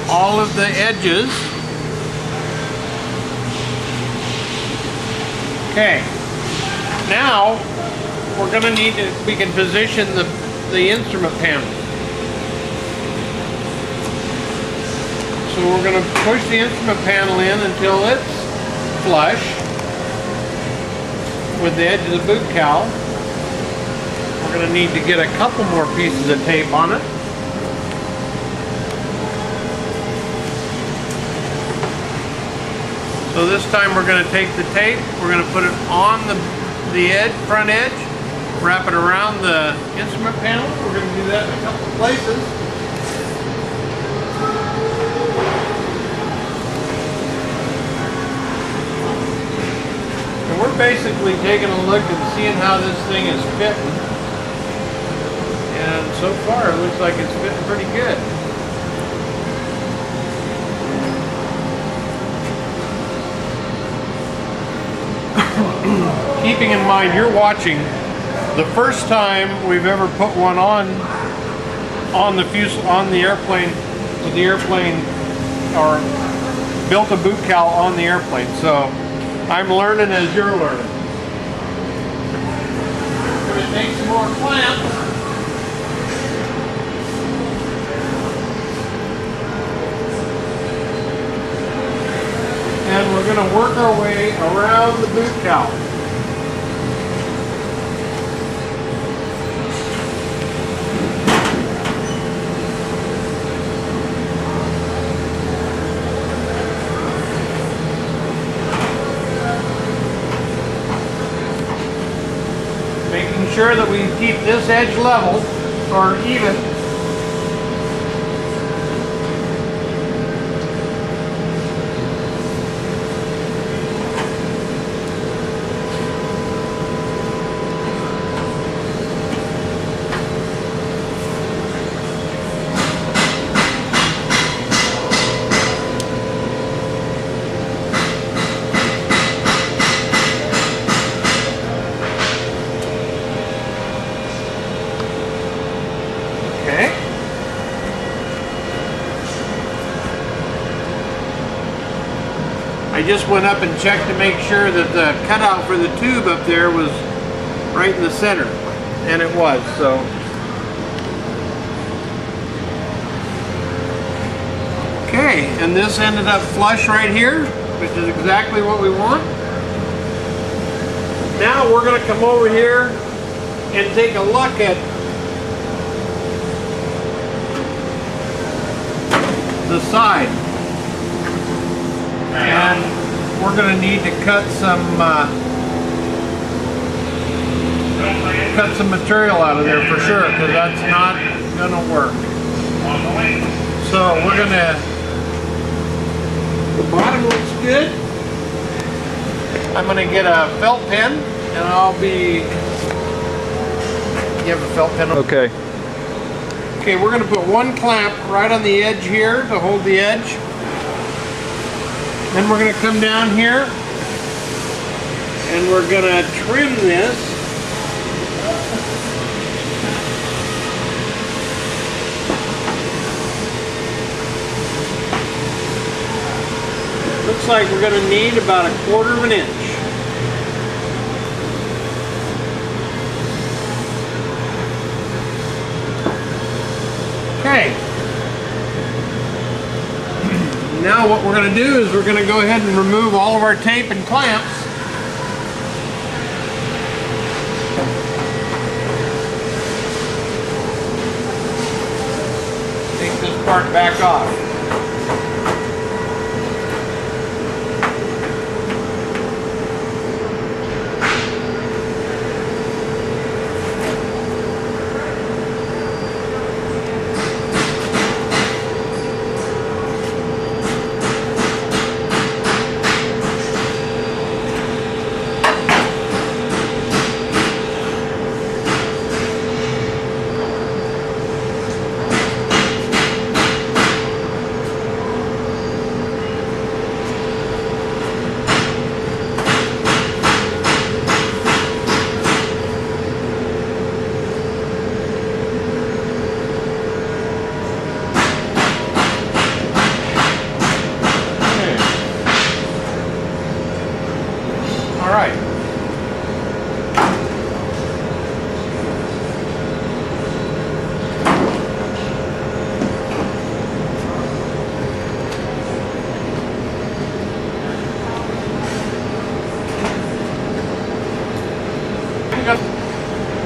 all of the edges. Okay, now we're going to need to, we can position the instrument panel. So we're going to push the instrument panel in until it's flush with the edge of the boot cowl. We're going to need to get a couple more pieces of tape on it. So this time we're going to take the tape, we're going to put it on the edge, front edge, wrap it around the instrument panel. We're going to do that in a couple of places. And we're basically taking a look and seeing how this thing is fitting. And so far it looks like it's fitting pretty good. Keeping in mind you're watching the first time we've ever put one on the airplane, with the airplane, or built a boot cowl on the airplane. So I'm learning as you're learning. We're going to take some more clamps. And we're going to work our way around the boot cowl. Making sure that we keep this edge level or even. I just went up and checked to make sure that the cutout for the tube up there was right in the center, and it was. So okay, and this ended up flush right here, which is exactly what we want. Now we're going to come over here and take a look at the side. And we're going to need to cut some material out of there for sure, because that's not going to work. So we're going to, the bottom looks good. I'm going to get a felt pen, and I'll be, you have a felt pen? Okay. Okay, we're going to put one clamp right on the edge here to hold the edge. Then we're going to come down here and we're going to trim this. Looks like we're going to need about 1/4 of an inch. Okay, Now what we're going to do is we're going to go ahead and remove all of our tape and clamps. Take this part back off.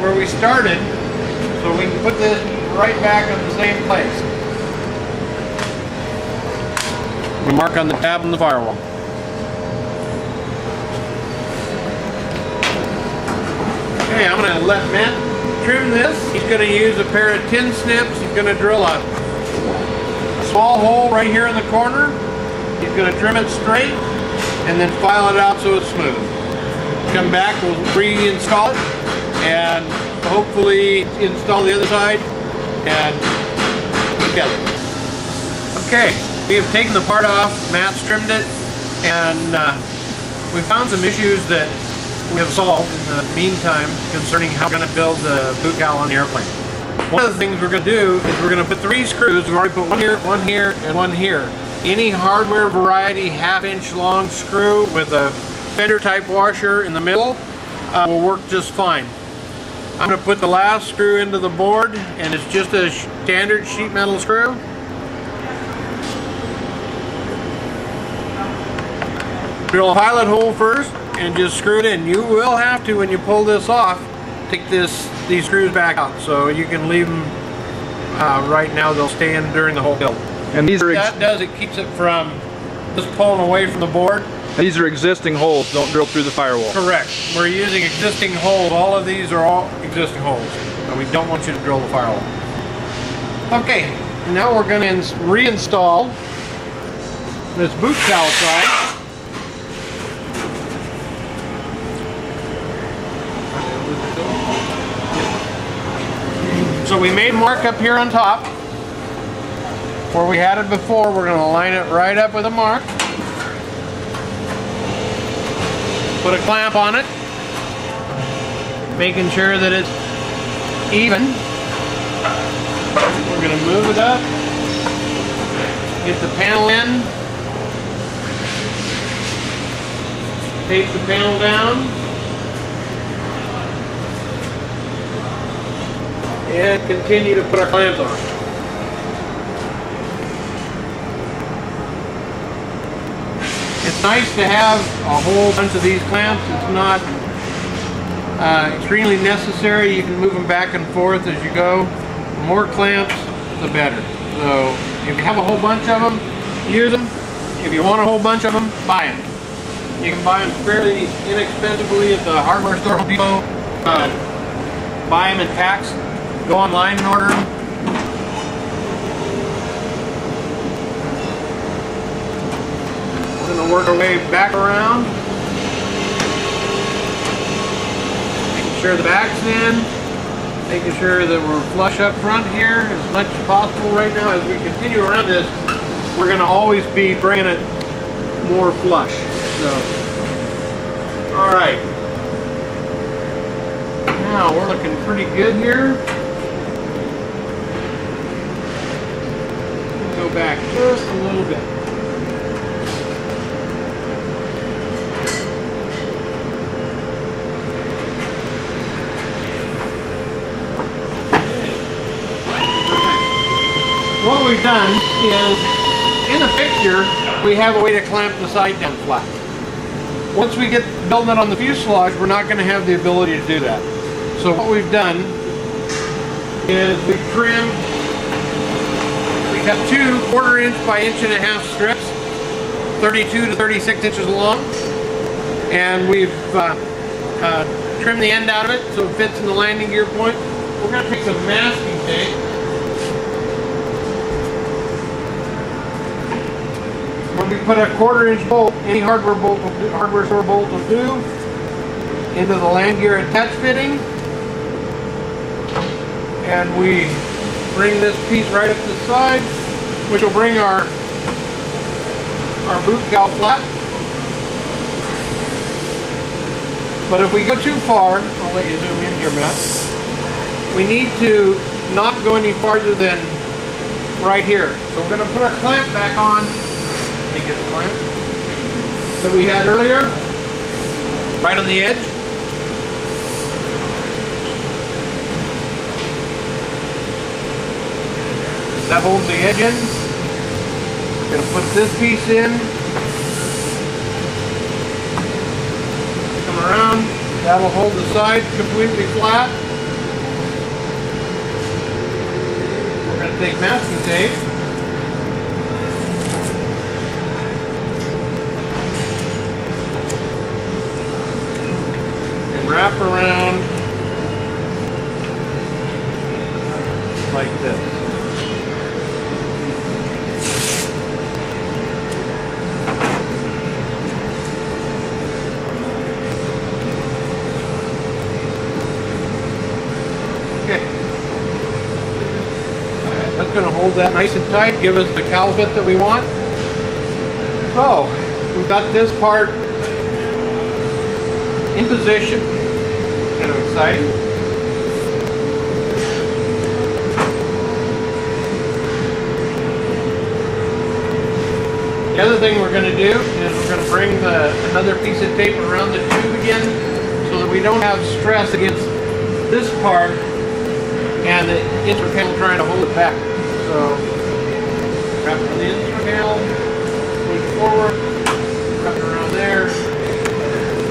Where we started, so we can put this right back in the same place. We mark on the tab on the firewall. Okay, I'm going to let Matt trim this. He's going to use a pair of tin snips. He's going to drill a small hole right here in the corner. He's going to trim it straight and then file it out so it's smooth. Come back, we'll reinstall it and hopefully install the other side and together. Okay, we have taken the part off, Matt's trimmed it, and we found some issues that we have solved in the meantime concerning how we're going to build the boot cowl on the airplane. One of the things we're going to do is we're going to put 3 screws. We've already put one here, and one here. Any hardware variety 1/2-inch long screw with a fender type washer in the middle will work just fine. I'm going to put the last screw into the board, and it's just a standard sheet metal screw. Drill a pilot hole first and just screw it in. You will have to, when you pull this off, take these screws back out, so you can leave them right now. They'll stay in during the whole build. And these are it keeps it from just pulling away from the board. These are existing holes, don't drill through the firewall. Correct. We're using existing holes. All of these are all existing holes. And we don't want you to drill the firewall. Okay, now we're going to reinstall this boot cowl side. So we made a mark up here on top where we had it before. We're going to line it right up with a mark. Put a clamp on it, making sure that it's even. We're going to move it up, get the panel in, tape the panel down, and continue to put our clamps on. It's nice to have a whole bunch of these clamps. It's not extremely necessary. You can move them back and forth as you go. The more clamps, the better. So if you have a whole bunch of them, use them. If you want a whole bunch of them, buy them. You can buy them fairly inexpensively at the hardware store, Home Depot. Buy them in packs. Go online and order them. We're going to work our way back around. Making sure the back's in. Making sure that we're flush up front here as much as possible right now. As we continue around this, we're going to always be bringing it more flush. So, alright. Now we're looking pretty good here. Go back just a little bit. What we've done is, in the picture, we have a way to clamp the side down flat. Once we get building it on the fuselage, we're not going to have the ability to do that. So what we've done is we've trimmed, we got 2 1/4 inch by 1.5 inch strips, 32 to 36 inches long, and we've trimmed the end out of it so it fits in the landing gear point. We're going to take some masking tape. When we put a 1/4 inch bolt, any hardware store bolt will do, into the land gear attach fitting, and we bring this piece right up the side, which will bring our boot cowl flat. But if we go too far, I'll let you zoom in here, Matt. We need to not go any farther than right here. So we're going to put our clamp back on. Get the clamp that we had earlier, right on the edge. That holds the edge in. We're going to put this piece in. Come around. That'll hold the side completely flat. We're going to take masking tape. Wrap around like this. Okay. That's going to hold that nice and tight, give us the cowl fit that we want. So, we've got this part in position. Kind of exciting. The other thing we're going to do is we're going to bring another piece of tape around the tube again so that we don't have stress against this part and the instrument panel trying to hold it back. So wrap it on the instrument panel, push forward, wrap it around there,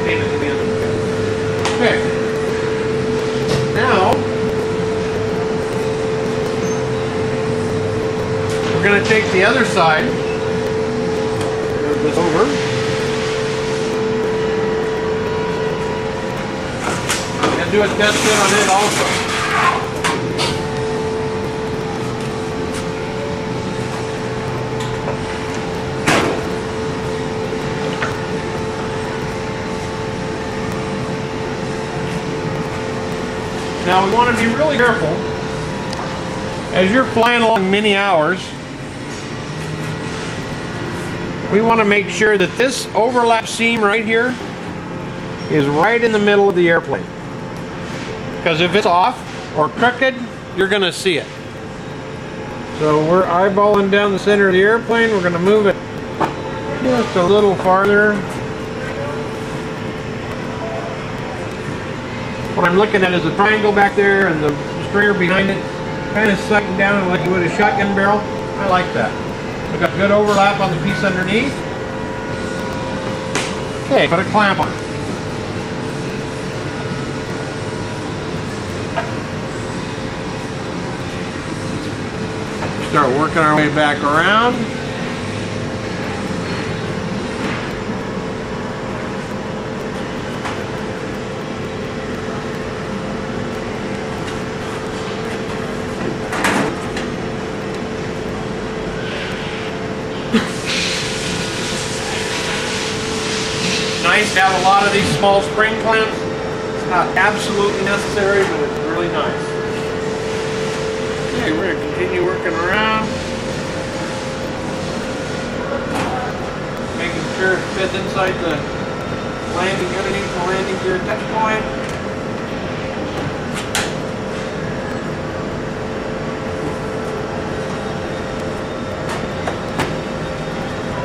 tape it to the instrument panel. Okay. Now, we're going to take the other side, move this over, and do a test fit on it also. Now we want to be really careful as you're flying along many hours. We want to make sure that this overlap seam right here is right in the middle of the airplane. Because if it's off or crooked, you're going to see it. So we're eyeballing down the center of the airplane. We're going to move it just a little farther. What I'm looking at is a triangle back there and the stringer behind it kind of sucking down like you would a shotgun barrel. I like that. We've got good overlap on the piece underneath. Okay, put a clamp on it. Start working our way back around. Nice to have a lot of these small spring clamps. It's not absolutely necessary, but it's really nice. Okay, we're going to continue working around. Making sure it fits inside the landing, underneath the landing gear touch point.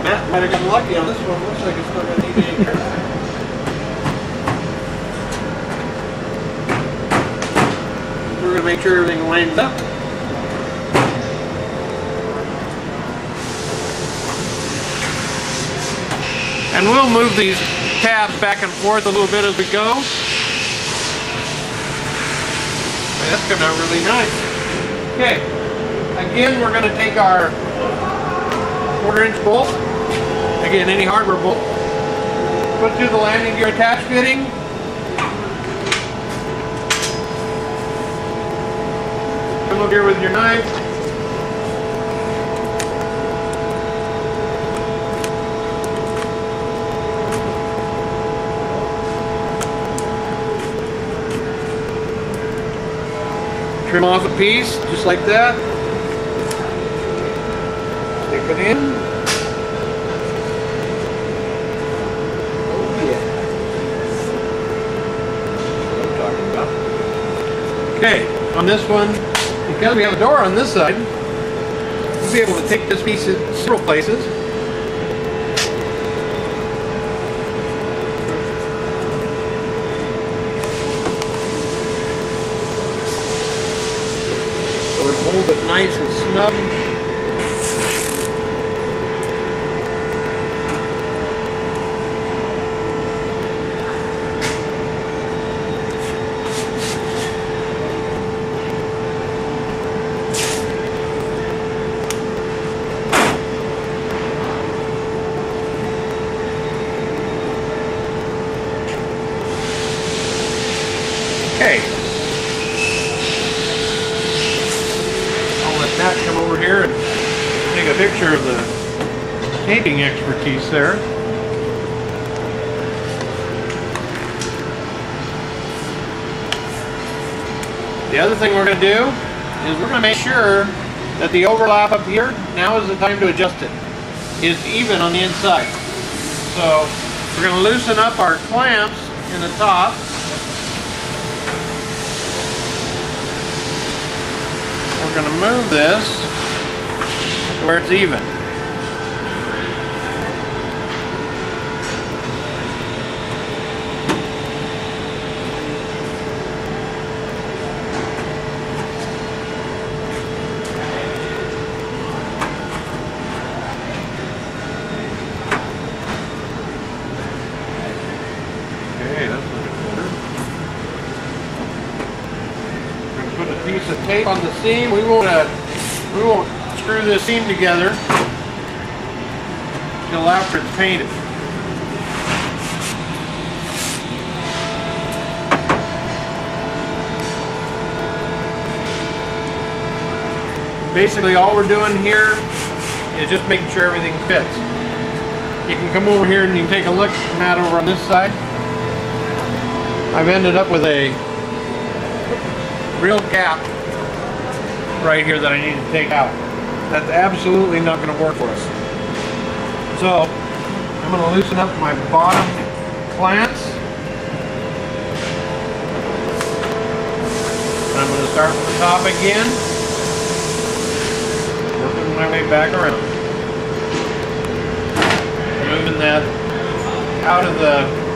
Matt might have gotten lucky on this one. Looks like it's still going to need any care. We're going to make sure everything lines up. And we'll move these tabs back and forth a little bit as we go. That's coming out really nice. Okay, again we're going to take our 1/4" bolt, again any hardware bolt, put through the landing gear attach fitting. Come over here with your knife. Trim off a piece, just like that. Stick it in. Oh yeah. That's what I'm talking about. Okay, on this one, because we have a door on this side, we'll be able to take this piece in several places. Hold it nice and snug. Okay. That come over here and take a picture of the taping expertise there. The other thing we're going to do is we're going to make sure that the overlap up here, now is the time to adjust it, is even on the inside. So we're going to loosen up our clamps in the top. We're going to move this to where it's even. Okay, that's looking better. Put a piece of tape on the seam. We won't screw this seam together until after it's painted. Basically all we're doing here is just making sure everything fits. You can come over here and you can take a look from that over on this side. I've ended up with a real gap right here that I need to take out. That's absolutely not going to work for us. So I'm going to loosen up my bottom clamps. I'm going to start from the top again, working my way back around, moving that out of the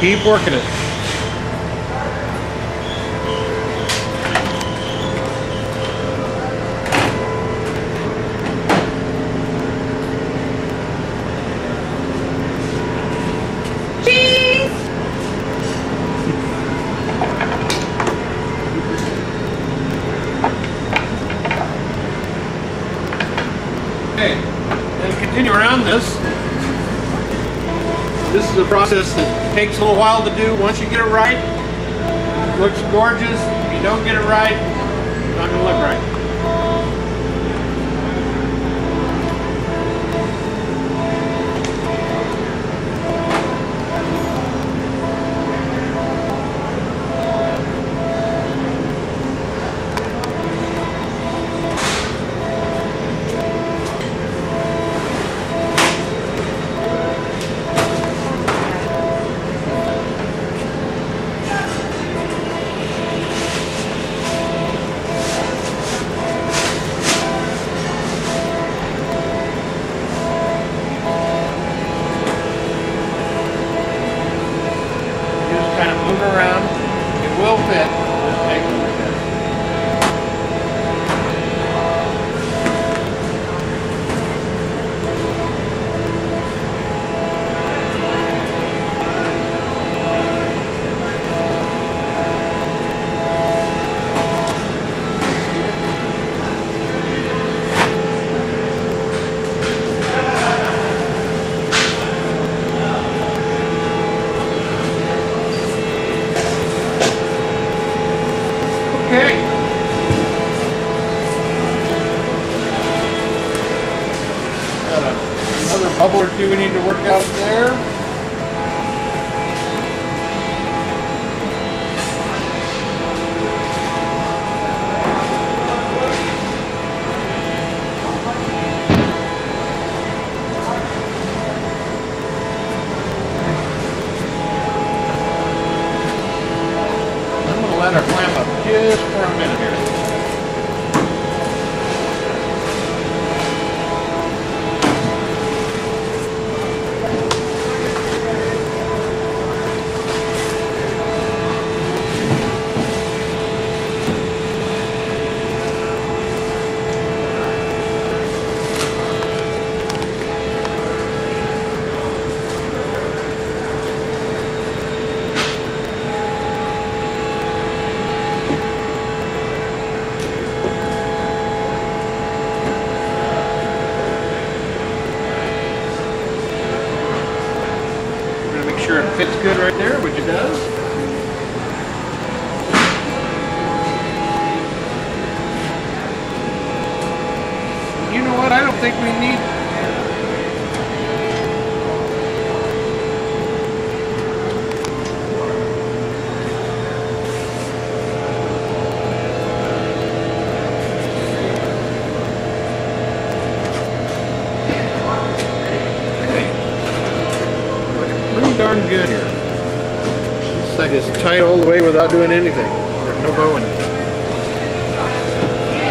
keep working it. Cheese! Okay, and continue around this. This is a process that takes a little while to do. Once you get it right, it looks gorgeous. If you don't get it right, it's not going to look right. couple or two we need to work out there. I'm going to let her clamp up just for a minute here. Sure it fits good right there, which it does. You know what? I don't think we need. Darn good here. This thing is tight all the way without doing anything. There's no bowing.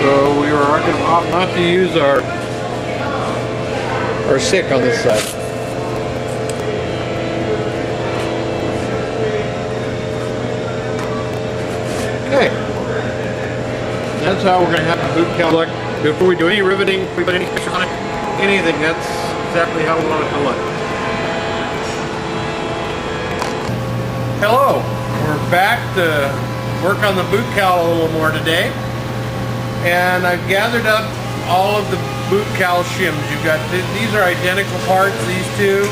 So we were going to opt not to use our sick on this side. Okay. That's how we're going to have the boot cowl look. Before we do any riveting, if we put any pressure on it, anything, that's exactly how we want it to look. Hello, we're back to work on the boot cowl a little more today, and I've gathered up all of the boot cowl shims. You've got these are identical parts, these two,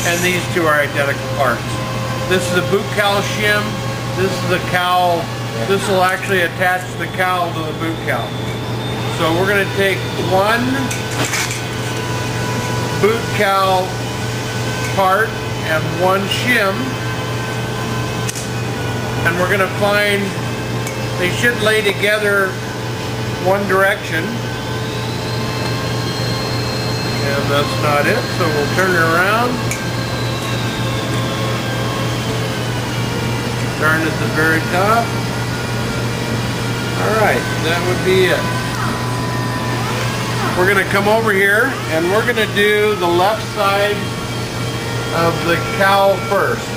and these two are identical parts. This is a boot cowl shim, this is the cowl. This will actually attach the cowl to the boot cowl. So we're going to take one boot cowl part and one shim, and we're going to find, they should lay together one direction, and that's not it, so we'll turn it around, turn at the very top. Alright, that would be it. We're going to come over here and we're going to do the left side of the cowl first.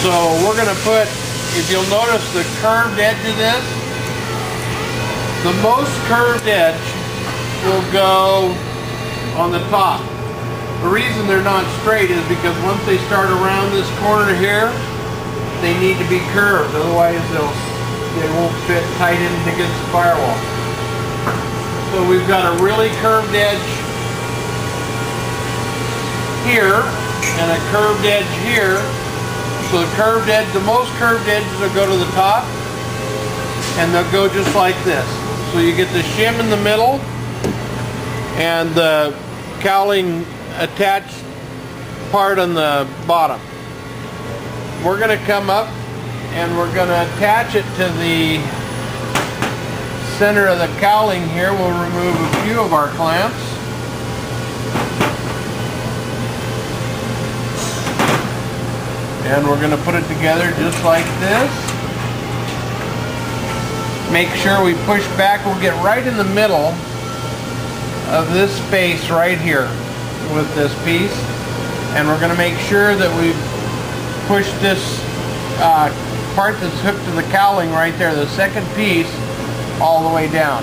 So we're going to put, if you'll notice the curved edge of this, the most curved edge will go on the top. The reason they're not straight is because once they start around this corner here, they need to be curved, otherwise they won't fit tight in against the firewall. So we've got a really curved edge here and a curved edge here. So the curved edge, the most curved edges will go to the top, and they'll go just like this. So you get the shim in the middle and the cowling attached part on the bottom. We're going to come up and we're going to attach it to the center of the cowling here. We'll remove a few of our clamps. And we're going to put it together just like this. Make sure we push back. We'll get right in the middle of this space right here with this piece. And we're going to make sure that we push this part that's hooked to the cowling right there, the second piece, all the way down.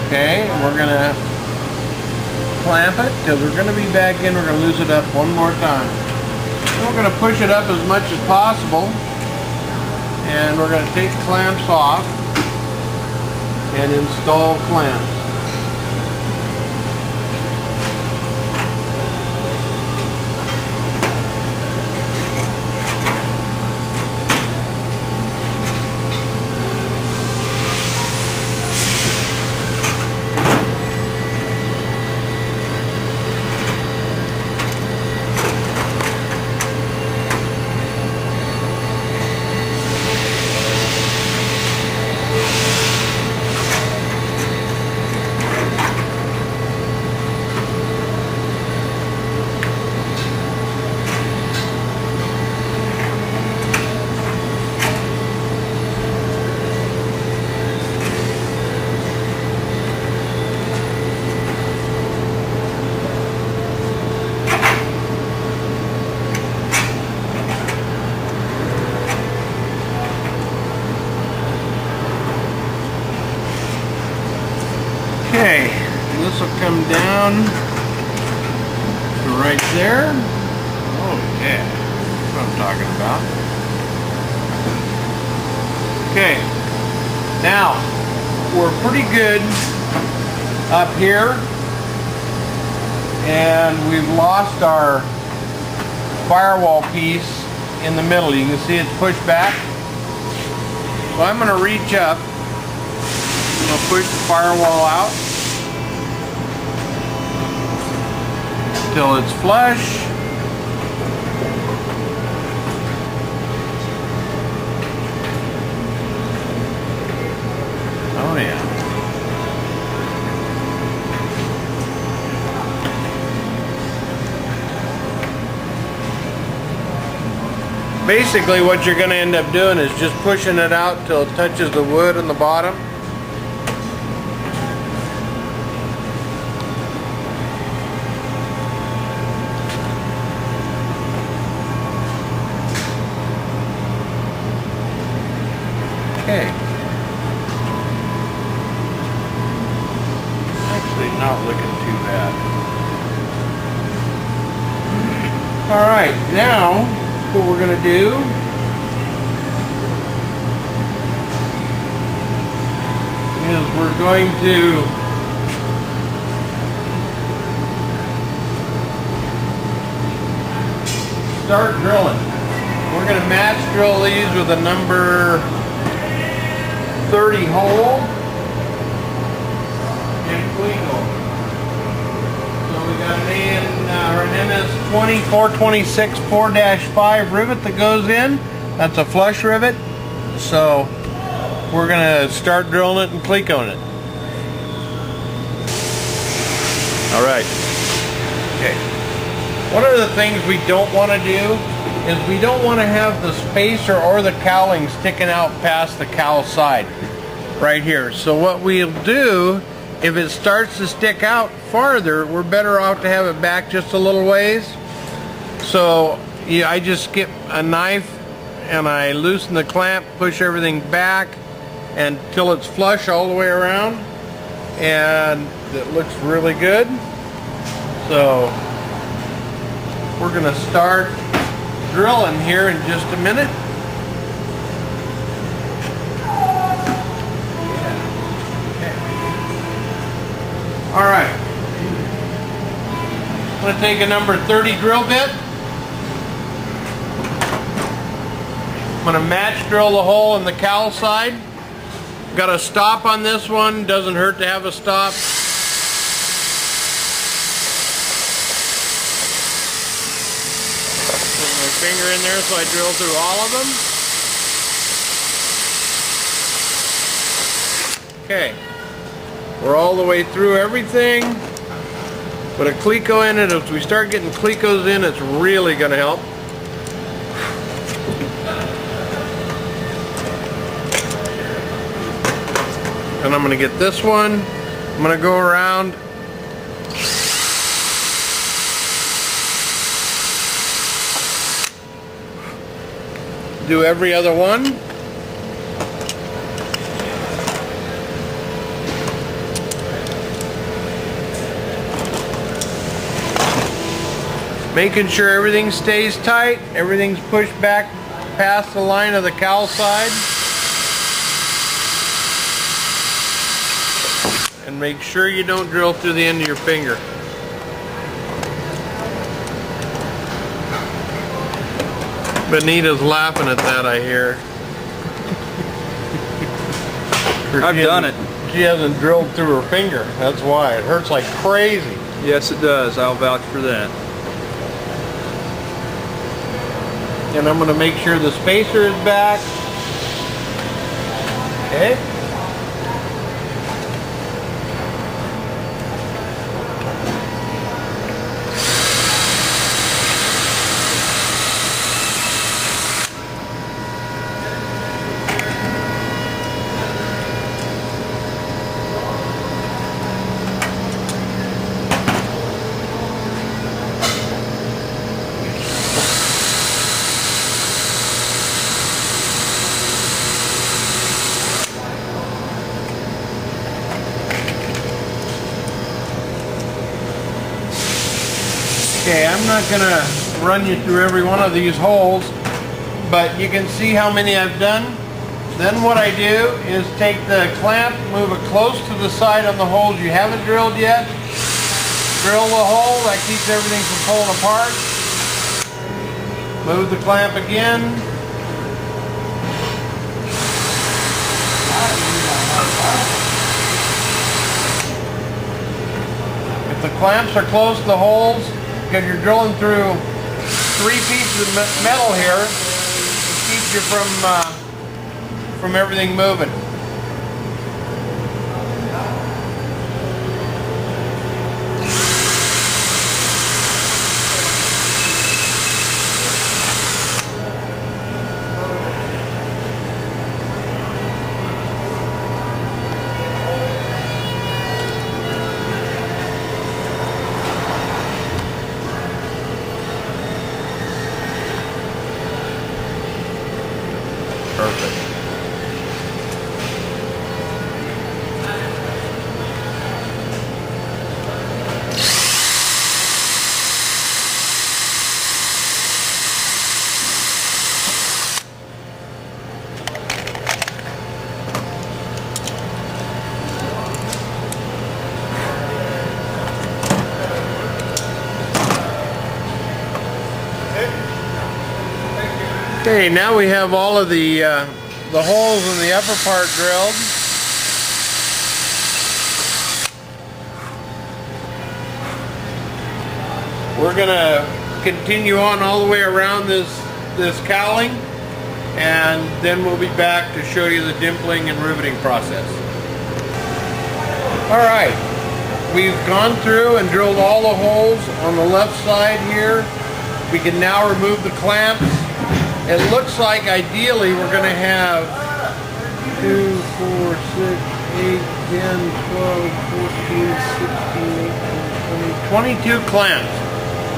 Okay, and we're going to clamp it because we're going to be back in. We're going to lose it up one more time. We're going to push it up as much as possible, and we're going to take clamps off and install clamps. down to right there. Oh yeah, that's what I'm talking about. Okay, now we're pretty good up here, and we've lost our firewall piece in the middle. You can see it's pushed back. So I'm going to reach up. I'm going to push the firewall out until it's flush. Oh yeah. Basically what you're going to end up doing is just pushing it out till it touches the wood on the bottom. Okay. Actually not looking too bad. Alright, now what we're going to do is we're going to start drilling. We're going to match drill these with a number 30 hole and Cowl. So we got an MS 2426 4-5 rivet that goes in. That's a flush rivet. So we're going to start drilling it and Cowl it. All right. Okay. One of the things we don't want to do is we don't want to have the spacer or the cowling sticking out past the cowl side right here. So what we'll do, if it starts to stick out farther, we're better off to have it back just a little ways. So yeah, I just skip a knife and I loosen the clamp, push everything back until it's flush all the way around, and it looks really good. So we're going to start drilling here in just a minute. Alright, I'm going to take a number 30 drill bit. I'm going to match drill the hole in the cowl side. Got a stop on this one, doesn't hurt to have a stop. Put my finger in there so I drill through all of them. Okay. We're all the way through everything. Put a cleco in it. If we start getting clecos in, it's really going to help. And I'm going to get this one. I'm going to go around. Do every other one. Making sure everything stays tight, everything's pushed back past the line of the cowl side. And make sure you don't drill through the end of your finger. Benita's laughing at that, I hear. I've done it. She hasn't drilled through her finger, that's why. It hurts like crazy. Yes, it does. I'll vouch for that. And I'm going to make sure the spacer is back. Okay. Okay, I'm not gonna run you through every one of these holes, but you can see how many I've done. Then what I do is take the clamp, move it close to the side on the holes you haven't drilled yet. Drill the hole, that keeps everything from pulling apart. Move the clamp again. If the clamps are close to the holes, because you're drilling through 3 pieces of metal here, it keeps you from everything moving. Perfect. Okay, now we have all of the holes in the upper part drilled. We're gonna continue on all the way around this cowling, and then we'll be back to show you the dimpling and riveting process. All right, we've gone through and drilled all the holes on the left side here. We can now remove the clamps. It looks like ideally we're going to have 2, 4, 6, 8, 10, 12, 14, 16, 18, 20, 22 clamps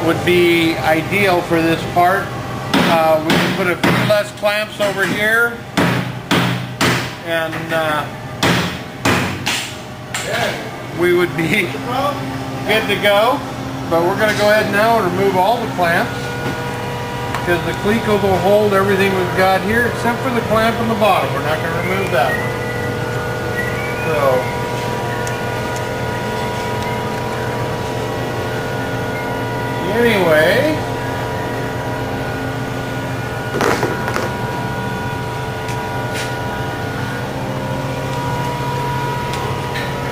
would be ideal for this part. We can put a few less clamps over here, and we would be good to go. But we're going to go ahead now and remove all the clamps, because the cleco will hold everything we've got here except for the clamp on the bottom. We're not going to remove that one. So, anyway,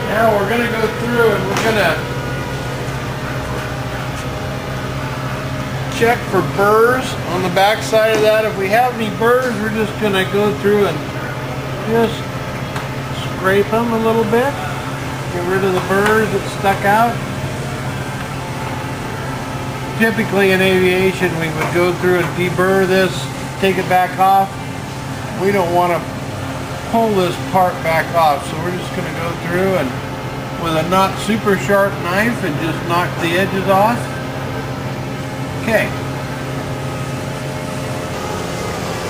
now we're going to go through and we're going to check for burrs on the back side of that. If we have any burrs, we're just going to go through and just scrape them a little bit. Get rid of the burrs that stuck out. Typically in aviation, we would go through and deburr this, take it back off. We don't want to pull this part back off, so we're just going to go through and with a not super sharp knife and just knock the edges off. Okay.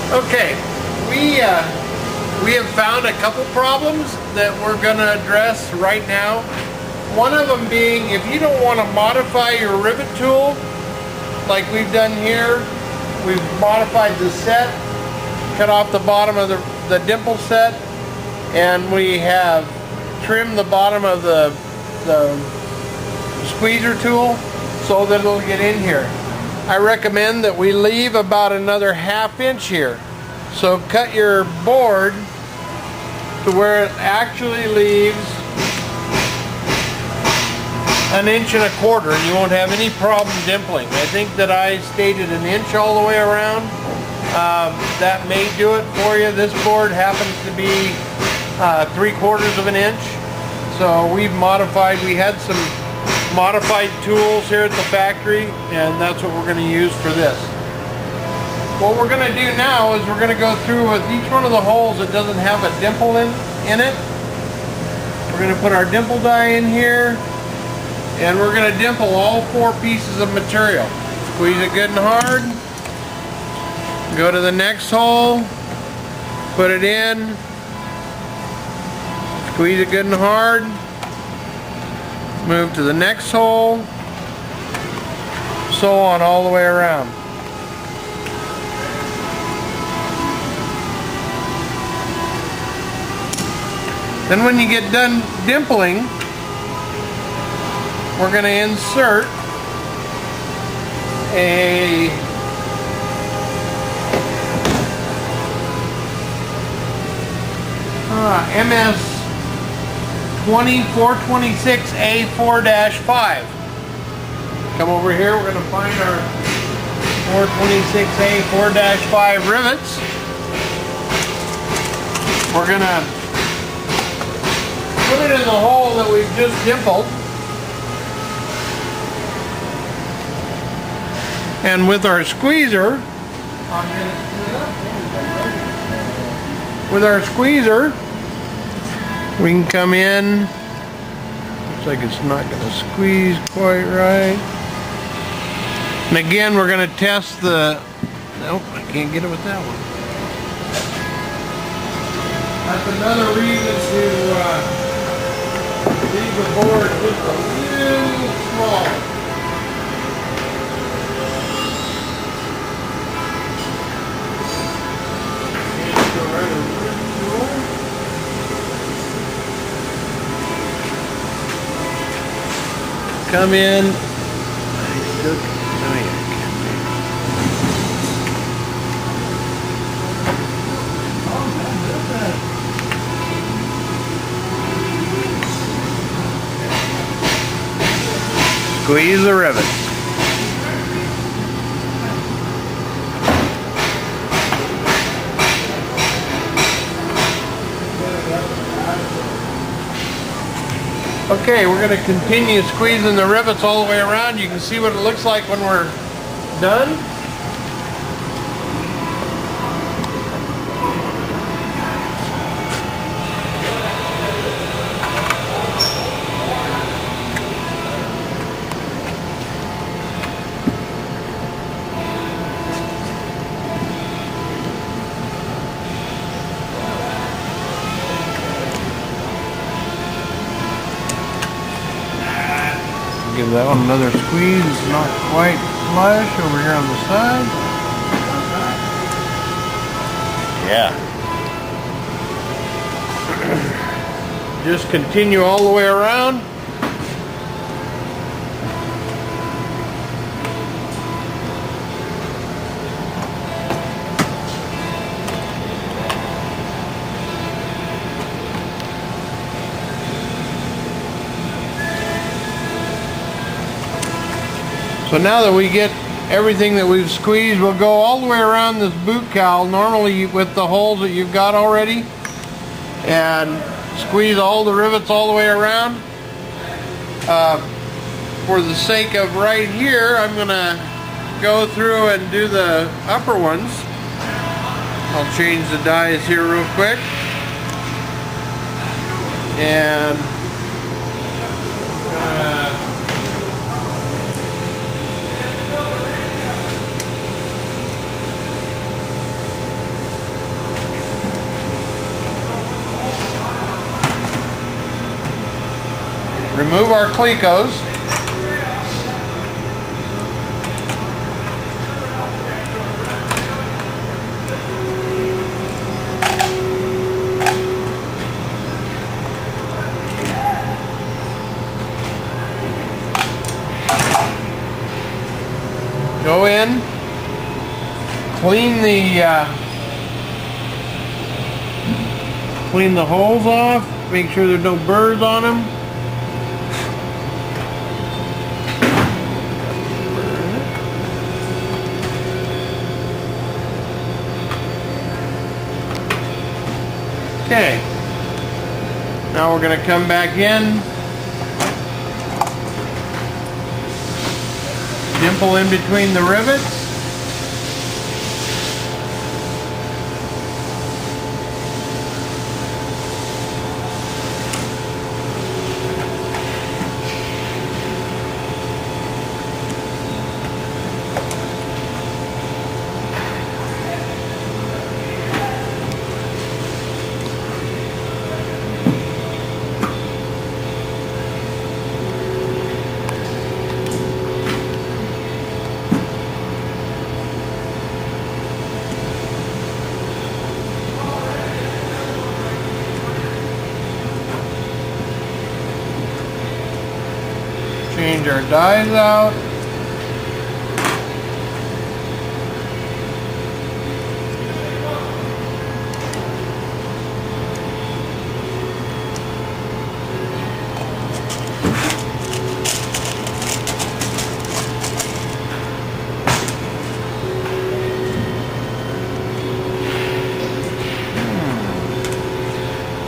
Okay, we have found a couple problems that we're going to address right now. One of them being, if you don't want to modify your rivet tool like we've done here, we've modified the set, cut off the bottom of the dimple set, and we have trimmed the bottom of the squeezer tool so that it'll get in here. I recommend that we leave about another ½ inch here. So cut your board to where it actually leaves 1.25 inches, and you won't have any problem dimpling. I think that I stated 1 inch all the way around. That may do it for you. This board happens to be 3/4 inch. So we've modified, we had some modified tools here at the factory, and that's what we're going to use for this. What we're going to do now is we're going to go through with each one of the holes that doesn't have a dimple in it. We're going to put our dimple die in here, and we're going to dimple all 4 pieces of material. Squeeze it good and hard. Go to the next hole, put it in, squeeze it good and hard. Move to the next hole, so on all the way around. Then when you get done dimpling, we're going to insert a MS 426A4-5. Come over here, we're going to find our 426A4-5 rivets. We're going to put it in the hole that we've just dimpled. And with our squeezer, we can come in. Looks like it's not going to squeeze quite right. And again, we're going to test the... Nope, I can't get it with that one. That's another reason to leave the board just a little small. Come in. Squeeze the rivets. Okay, we're going to continue squeezing the rivets all the way around. You can see what it looks like when we're done. Give that one another squeeze. It's not quite flush over here on the side. Yeah. Just continue all the way around. So now that we get everything that we've squeezed, we'll go all the way around this boot cowl, normally with the holes that you've got already, and squeeze all the rivets all the way around. For the sake of right here, I'm going to go through and do the upper ones. I'll change the dies here real quick. And remove our clecos. Go in, clean the holes off, make sure there's no burrs on them. Okay, now we're going to come back in, dimple in between the rivets. Change our dies out.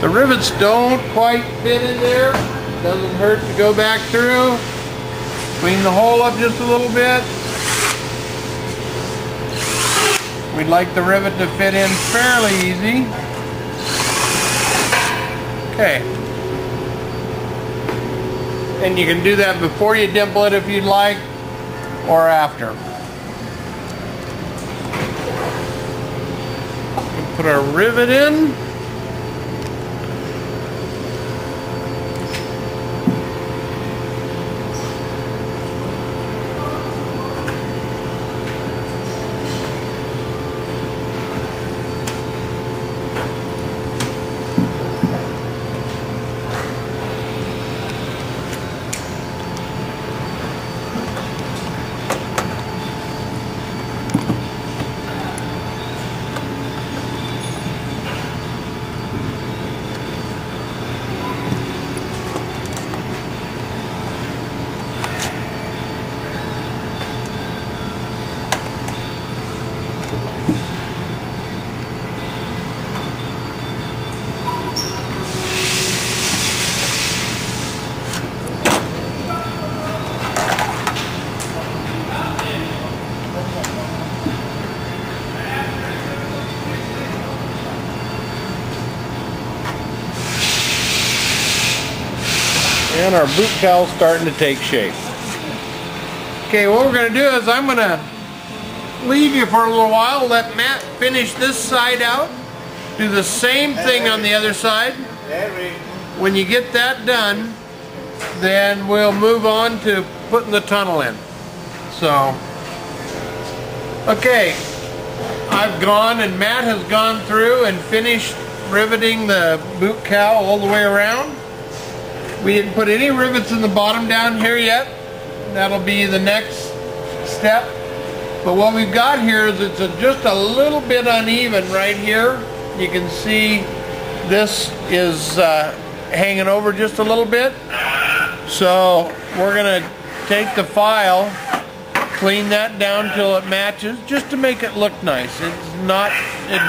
The rivets don't quite fit in there. Doesn't hurt to go back through. Clean the hole up just a little bit. We'd like the rivet to fit in fairly easy. Okay. And you can do that before you dimple it if you'd like, or after. Put our rivet in. And our boot cowl's starting to take shape. Okay, what we're going to do is I'm going to leave you for a little while, let Matt finish this side out, do the same thing on the other side. When you get that done, then we'll move on to putting the tunnel in. So, okay, I've gone and Matt has gone through and finished riveting the boot cowl all the way around. We didn't put any rivets in the bottom down here yet. That'll be the next step. But what we've got here is it's just a little bit uneven right here. You can see this is hanging over just a little bit. So we're going to take the file, clean that down till it matches, just to make it look nice. It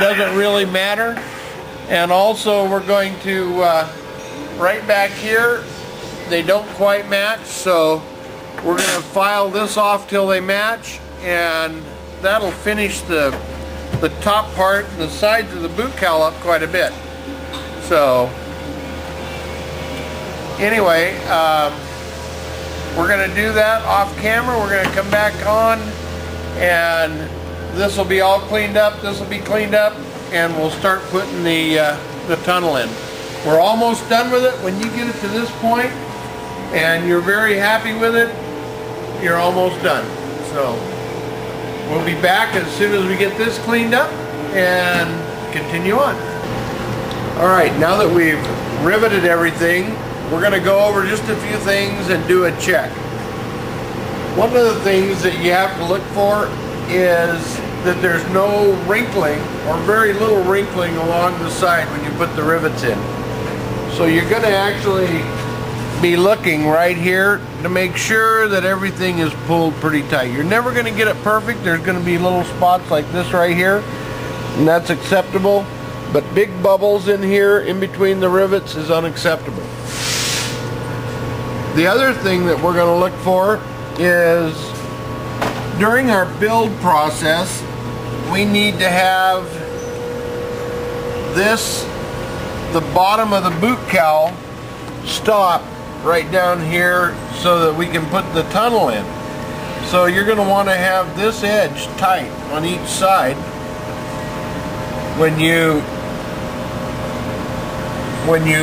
doesn't really matter. And also we're going to right back here, they don't quite match, so we're going to file this off till they match, and that'll finish the top part and the sides of the boot cowl up quite a bit. So anyway, we're going to do that off camera. We're going to come back on, and this will be all cleaned up, this will be cleaned up, and we'll start putting the tunnel in. We're almost done with it. When you get it to this point and you're very happy with it, you're almost done. So we'll be back as soon as we get this cleaned up and continue on. Alright, now that we've riveted everything, we're going to go over just a few things and do a check. One of the things that you have to look for is that there's no wrinkling or very little wrinkling along the side when you put the rivets in. So you're going to actually be looking right here to make sure that everything is pulled pretty tight. You're never going to get it perfect. There's going to be little spots like this right here, and that's acceptable. But big bubbles in here in between the rivets is unacceptable. The other thing that we're going to look for is during our build process, we need to have the bottom of the boot cowl stop right down here so that we can put the tunnel in. So you're going to want to have this edge tight on each side when you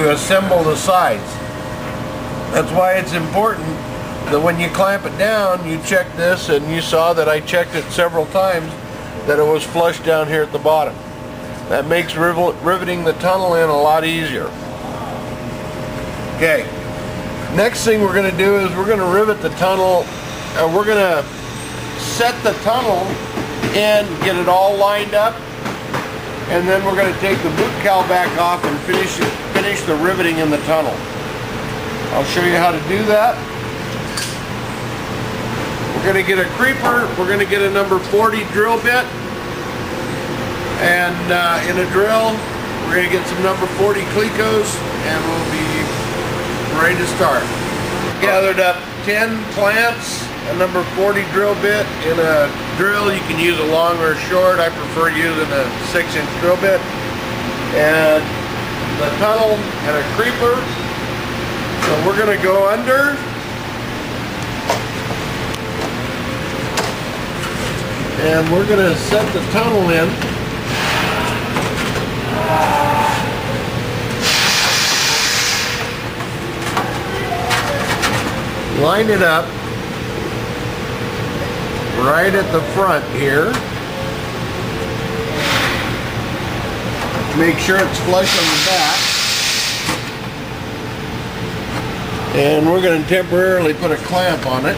assemble the sides. That's why it's important that when you clamp it down, you check this, and you saw that I checked it several times that it was flush down here at the bottom. That makes riveting the tunnel in a lot easier. Okay, Next thing we're going to do is we're going to rivet the tunnel. We're going to set the tunnel and get it all lined up. And then we're going to take the boot cowl back off and finish the riveting in the tunnel. I'll show you how to do that. We're going to get a creeper. We're going to get a number 40 drill bit. And in a drill, we're going to get some number 40 clecos, and we'll be ready to start. Gathered up 10 clamps, a number 40 drill bit. In a drill, you can use a long or a short. I prefer using a 6-inch drill bit. And the tunnel and a creeper. So we're going to go under. And we're going to set the tunnel in. Line it up right at the front here. Make sure it's flush on the back. And we're going to temporarily put a clamp on it.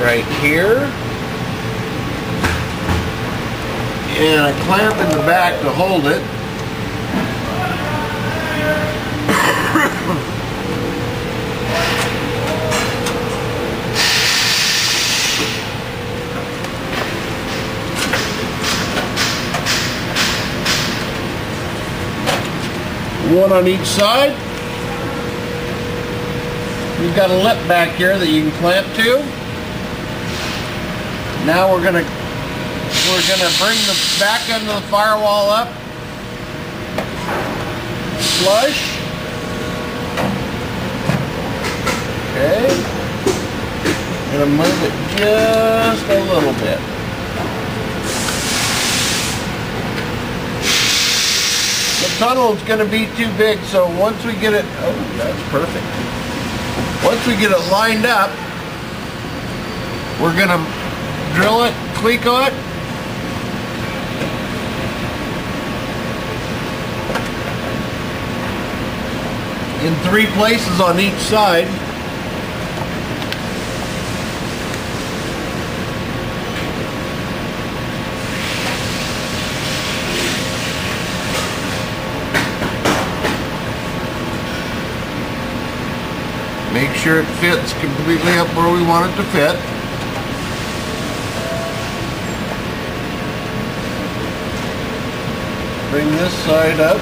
Right here. And a clamp in the back to hold it. One on each side. You've got a lip back here that you can clamp to. Now we're gonna bring the back end of the firewall up. Flush. Okay. Gonna move it just a little bit. The tunnel's gonna be too big, so once we get it, oh, that's perfect. Once we get it lined up, we're gonna drill it, cleco it. In 3 places on each side. Make sure it fits completely up where we want it to fit. Bring this side up.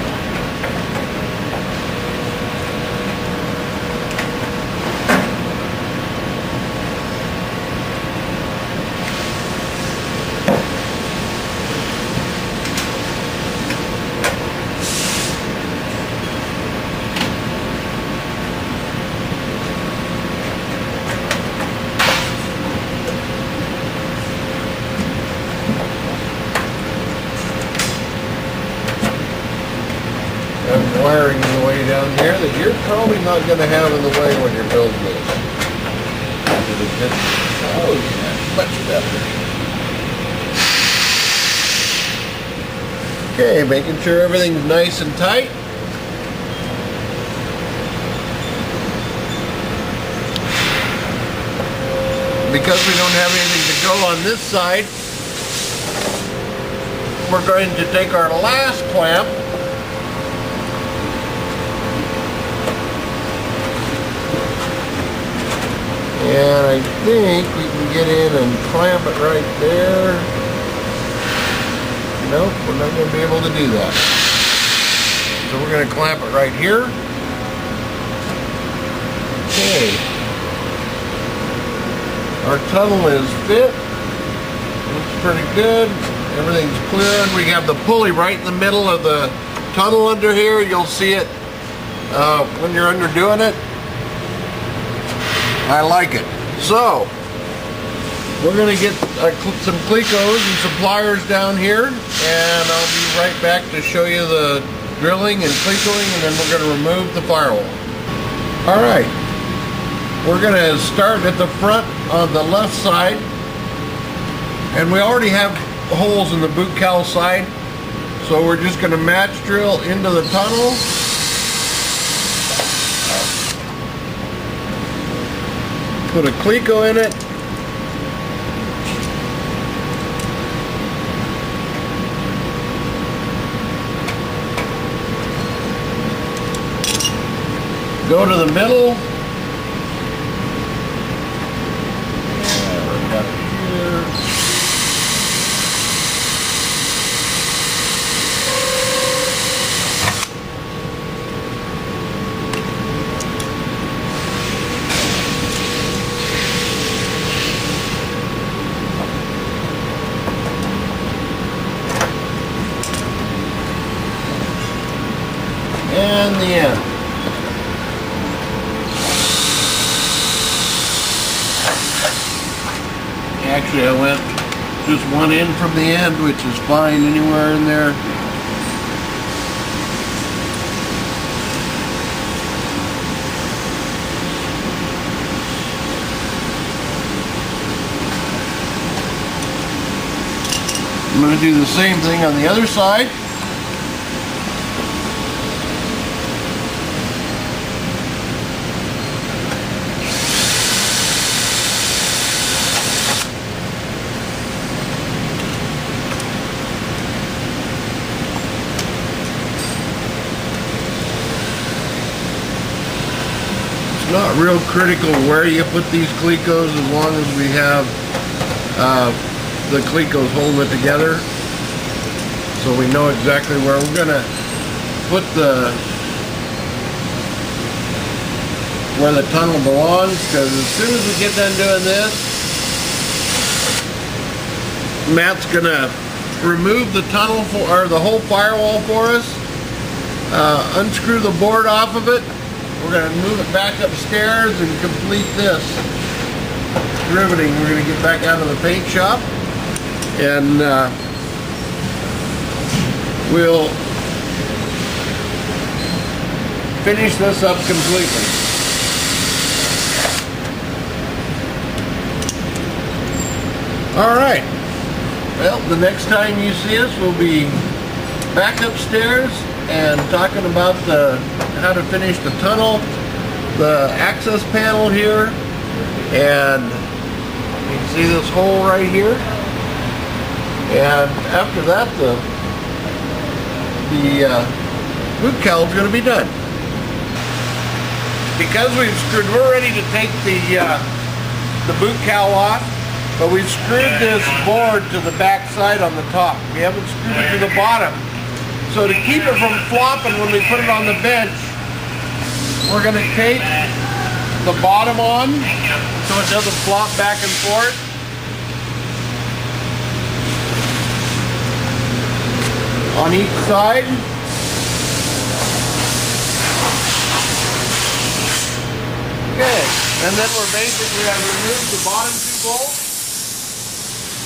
Wiring in the way down here that you're probably not going to have in the way when you're building this. Oh yeah, much better. Okay, making sure everything's nice and tight. Because we don't have anything to go on this side, we're going to take our last clamp and I think we can get in and clamp it right there. Nope, we're not going to be able to do that. So we're going to clamp it right here. Okay. Our tunnel is fit. Looks pretty good. Everything's clear. And we have the pulley right in the middle of the tunnel under here. You'll see it when you're under doing it. I like it. So, we're going to get some clecos and some pliers down here, and I'll be right back to show you the drilling and clecoing, and then we're going to remove the firewall. Alright, we're going to start at the front on the left side, and we already have holes in the boot cowl side, so we're just going to match drill into the tunnel. put a cleco in it. Go to the middle. Yeah, got it here. And the end. Actually, I went just one in from the end, which is fine anywhere in there. I'm going to do the same thing on the other side. Not real critical where you put these clecos as long as we have the clecos holding it together, so we know exactly where we're gonna put where the tunnel belongs, because as soon as we get done doing this, Matt's gonna remove the tunnel or the whole firewall for us, unscrew the board off of it. We're going to move it back upstairs and complete this riveting. We're going to get back out of the paint shop and we'll finish this up completely. Alright, well, the next time you see us, we'll be back upstairs and talking about how to finish the tunnel, the access panel here, and you can see this hole right here. And after that, the boot cowl is going to be done. Because we've screwed, we're ready to take the boot cowl off, but we've screwed this board to the back side on the top. We haven't screwed it to the bottom. So to keep it from flopping when we put it on the bench, we're going to tape the bottom on so it doesn't flop back and forth. On each side. Okay, and then we're basically, I've removed the bottom two bolts.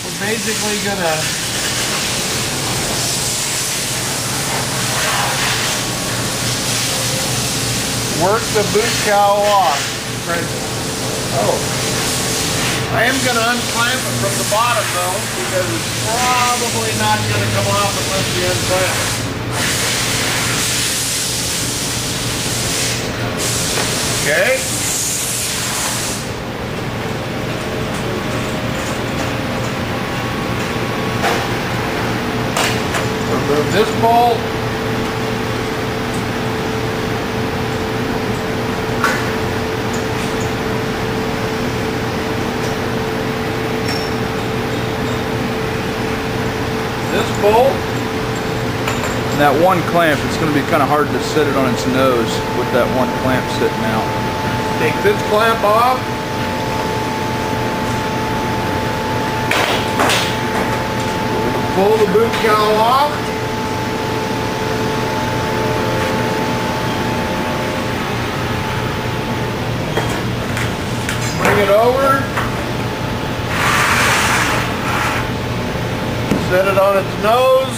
We're basically going to work the boot cowl off. Oh, I am going to unclamp it from the bottom though, because it's probably not going to come off unless we unclamp it. Okay. Remove this bolt. This bolt. And that one clamp, it's going to be kind of hard to set it on its nose with that one clamp sitting out. Take this clamp off. Pull the boot cowl off. Bring it over. Set it on its nose.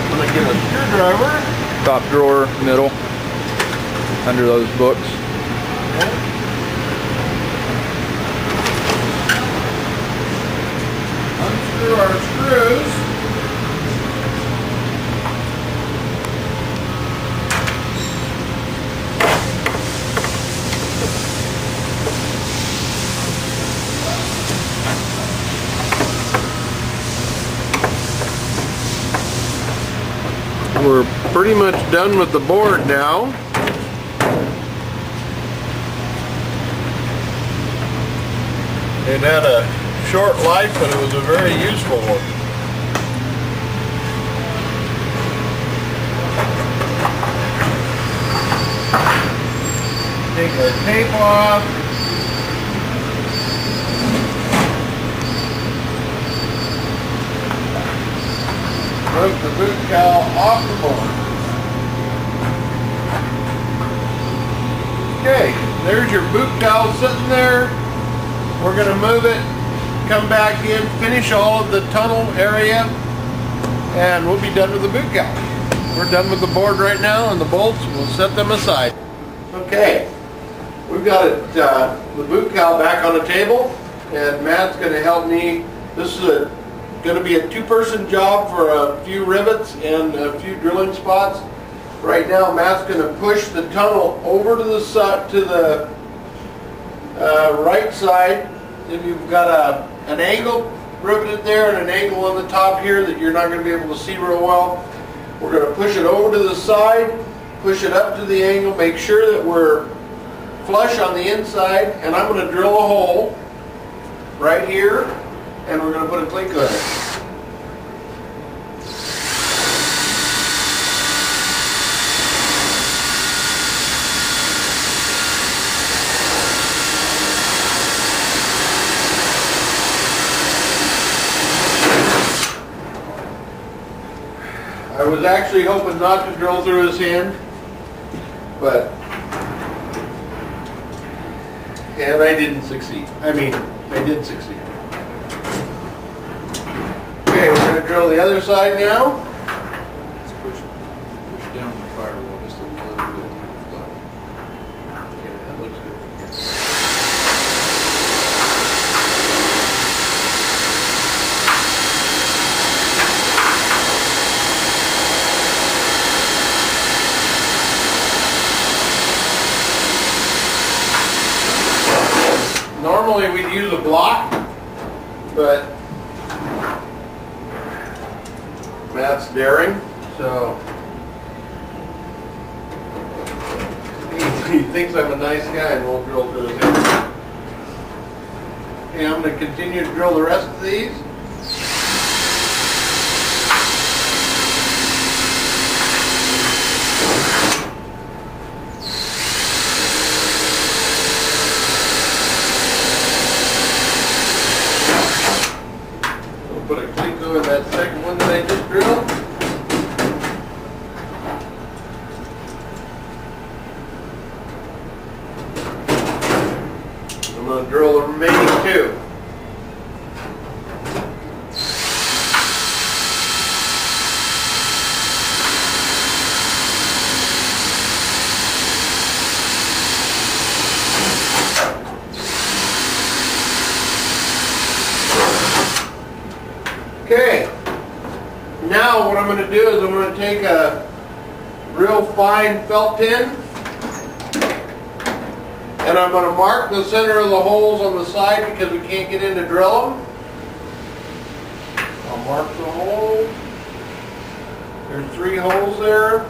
I'm going to get a screwdriver. Top drawer, middle, under those books. Okay. Unscrew our screws. We're pretty much done with the board now. It had a short life, but it was a very useful one. Take our tape off. Move the boot cowl off the board. Okay, there's your boot cowl sitting there. We're going to move it, come back in, finish all of the tunnel area, and we'll be done with the boot cowl. We're done with the board right now, and the bolts, we'll set them aside. Okay, we've got it, the boot cowl back on the table, and Matt's going to help me. This is going to be a two-person job for a few rivets and a few drilling spots. Right now, Matt's going to push the tunnel over to the side, to the right side. Then you've got an angle riveted there and an angle on the top here that you're not going to be able to see real well. We're going to push it over to the side, push it up to the angle, make sure that we're flush on the inside, and I'm going to drill a hole right here, and we're going to put a clink on it. I was actually hoping not to drill through his hand, and I didn't succeed. I did succeed. Okay, we're going to drill the other side now. Let's push down the firewall just a little bit. Okay, that looks good. Normally we'd use a block, but Matt's daring, so he thinks I'm a nice guy and won't drill through his head. Okay, I'm going to continue to drill the rest of these. Put a clinko in that second one that I just drilled. I'm going to drill the remaining two. Okay, now what I'm going to do is I'm going to take a real fine felt pin and I'm going to mark the center of the holes on the side because we can't get in to drill them. I'll mark the hole. There's 3 holes there.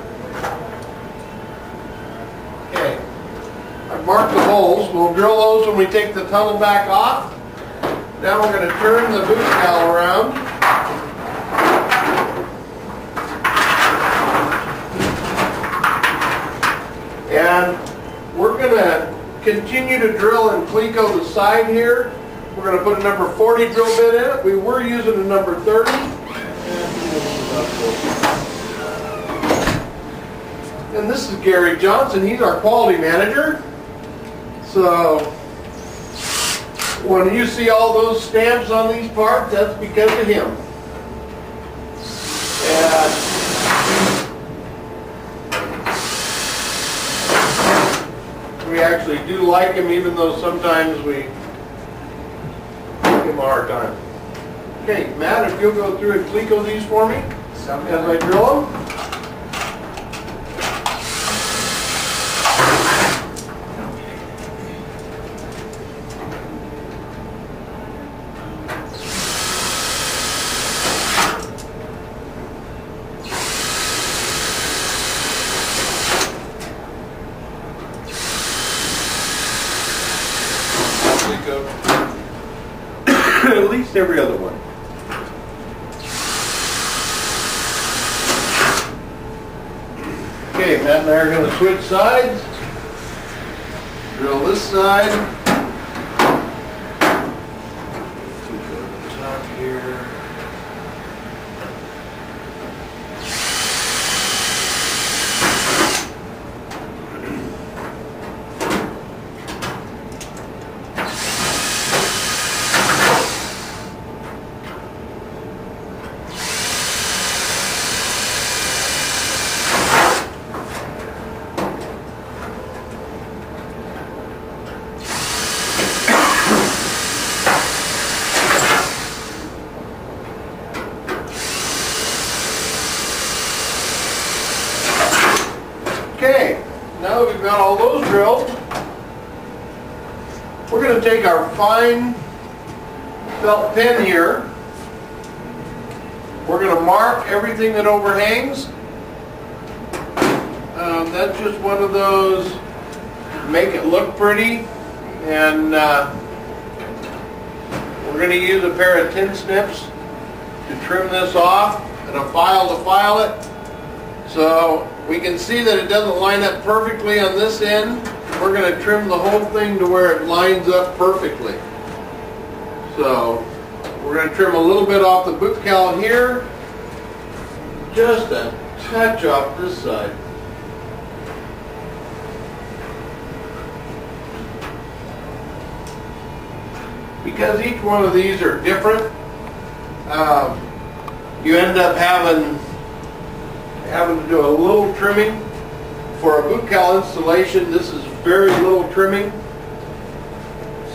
Okay, I've marked the holes. We'll drill those when we take the tunnel back off. Now we're going to turn the boot cowl around. And we're going to continue to drill and clinko the side here. We're going to put a number 40 drill bit in it. We were using a number 30. And this is Gary Johnson. He's our quality manager. So when you see all those stamps on these parts, that's because of him. And we actually do like him, even though sometimes we give him a hard time. Okay, Matt, if you'll go through and clinko these for me as I drill them. least every other one. Okay, Matt and I are going to switch sides. Drill this side. Go to the top here. Okay, now that we've got all those drilled, we're going to take our fine felt pen here. We're going to mark everything that overhangs. That's just one of those, make it look pretty, and we're going to use a pair of tin snips to trim this off and a file to file it. So we can see that it doesn't line up perfectly on this end. We're going to trim the whole thing to where it lines up perfectly. So we're going to trim a little bit off the boot cowl here, just a touch off this side. Because each one of these are different, you end up having to do a little trimming. For a boot cowl installation, this is very little trimming.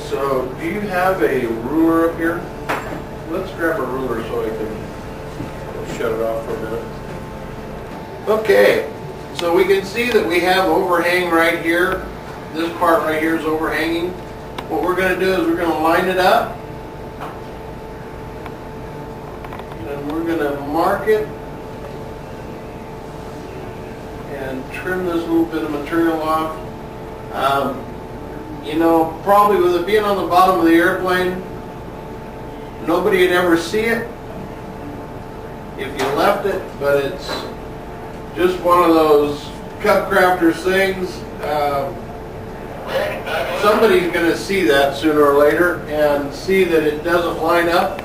So do you have a ruler up here? Let's grab a ruler so I can shut it off for a minute. Okay, so we can see that we have overhang right here. This part right here is overhanging. What we're going to do is we're going to line it up, and we're going to mark it and trim this little bit of material off. You know, probably with it being on the bottom of the airplane, nobody would ever see it if you left it, but it's just one of those Cub Crafters things. Somebody's going to see that sooner or later and see that it doesn't line up,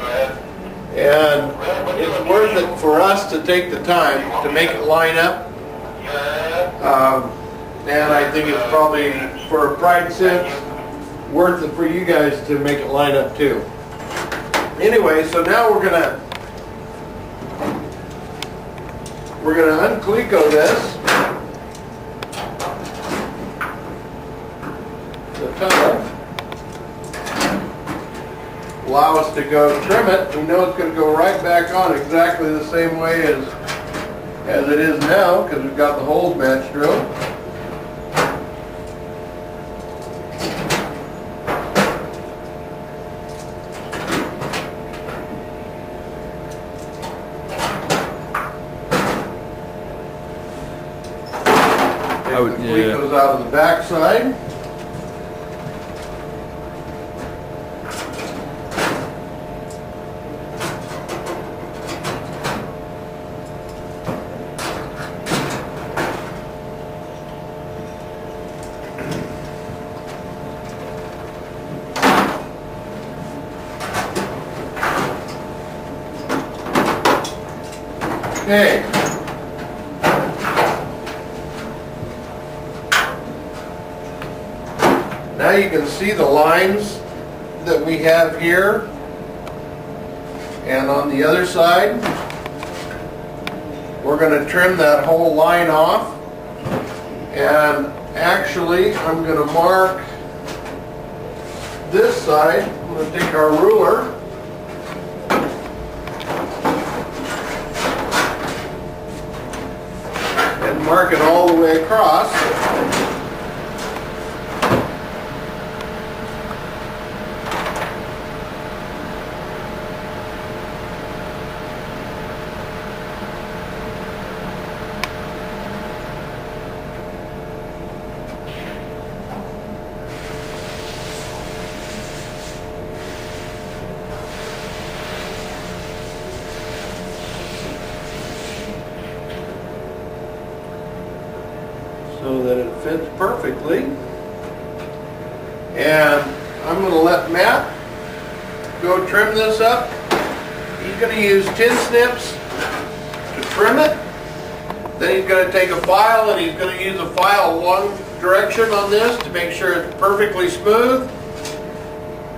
and it's worth it for us to take the time to make it line up. And I think it's probably, for a pride sense, worth it for you guys to make it line up too. Anyway, so now we're gonna uncleco this. The tunnel. Allow us to go trim it. We know it's going to go right back on exactly the same way as it is now, because we've got the holes match drilled. Take the cleat goes out of the back side. Okay. Now you can see the lines that we have here and on the other side. We're going to trim that whole line off, and actually I'm going to mark this side. I'm going to take our ruler and mark it all the way across. so that it fits perfectly. And I'm going to let Matt go trim this up. He's going to use tin snips to trim it. Then he's going to take a file and he's going to use a file one direction on this to make sure it's perfectly smooth.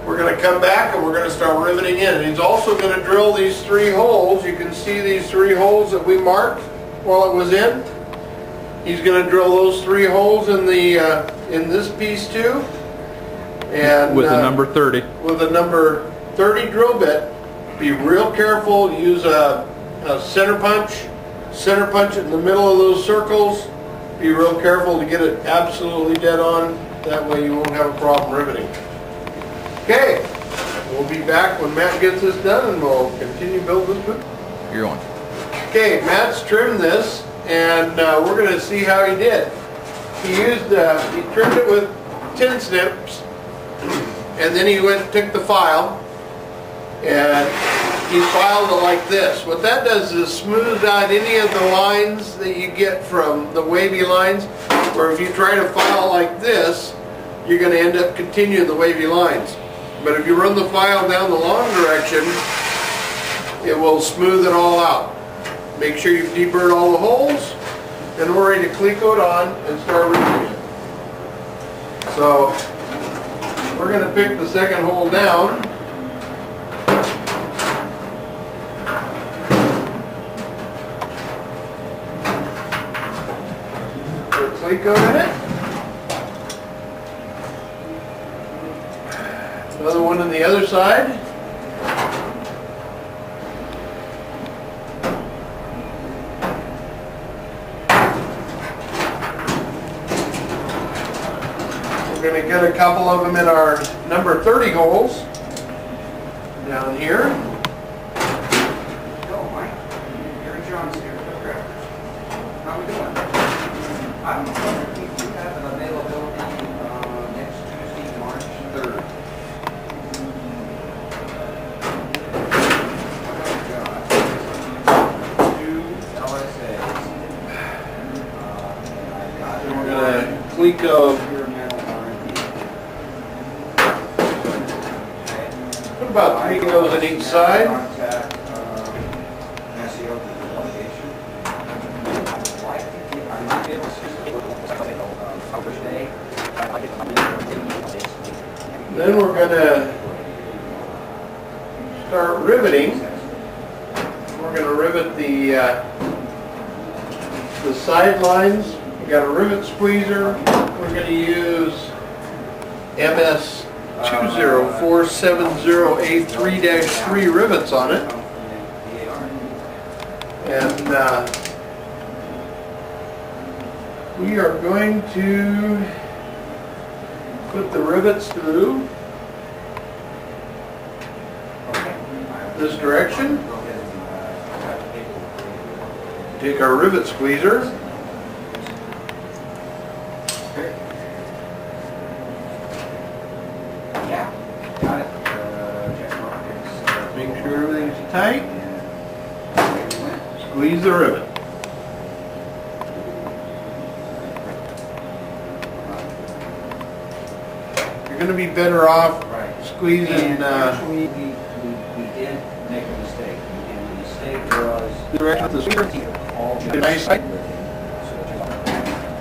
We're going to come back and we're going to start riveting in. He's also going to drill these 3 holes. You can see these 3 holes that we marked while it was in. He's going to drill those 3 holes in the in this piece too. And with a number 30. With a number 30 drill bit. Be real careful. Use a center punch. Center punch it in the middle of those circles. Be real careful to get it absolutely dead on. That way you won't have a problem riveting. Okay, we'll be back when Matt gets this done and we'll continue building this boot. You're on. Okay, Matt's trimmed this and we're going to see how he did. He trimmed it with tin snips and then he took the file and he filed it like this. What that does is smooth out any of the lines that you get from the wavy lines, where if you try to file like this, you're going to end up continuing the wavy lines. But if you run the file down the long direction, it will smooth it all out. Make sure you've deburred all the holes, and we're ready to cleco it on and start riveting it. So we're going to pick the second hole down. Put cleco in it. Another one on the other side. We're going to get a couple of them in our number 30 holes down here. Oh, Mike. Gary John's here. How we doing? I'm wondering if you have an availability next Tuesday, March 3rd. And we're going to cleco. Put about 3 goes on each side. Then we're going to start riveting. We're going to rivet the side lines. We've got a rivet squeezer. We're going to use MS 20470A3-3 rivets on it. And we are going to put the rivets through this direction. Take our rivet squeezer. Make sure everything's tight. Squeeze the rivet. You're going to be better off squeezing. Actually, we did make a mistake. And the mistake was The direction of the squeezer. Nice side.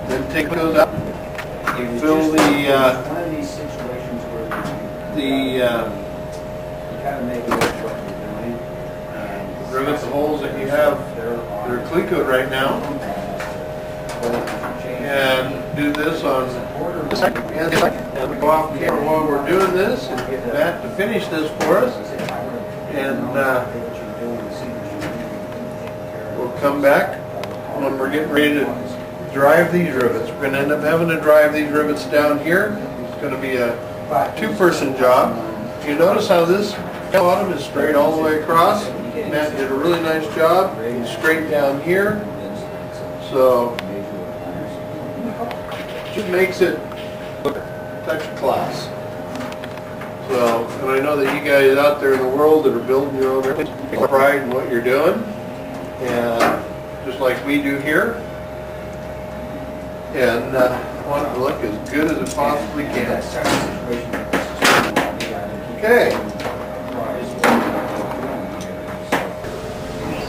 Then take those up. Fill one of these situations where you kind of make it what you're doing. rivet the holes that you have that are clecoed right now. And do this on the second. And we go off camera while we're doing this and get Matt to finish this for us. And we'll come back when we're getting ready to drive these rivets. We're going to end up having to drive these rivets down here. It's going to be a 2-person job. You notice how this bottom is straight all the way across? Matt did a really nice job. He's straight down here. So it just makes it look such a class. So, and I know that you guys out there in the world that are building your own airplanes take pride in what you're doing, and just like we do here. and want it to look as good as it possibly can. Okay.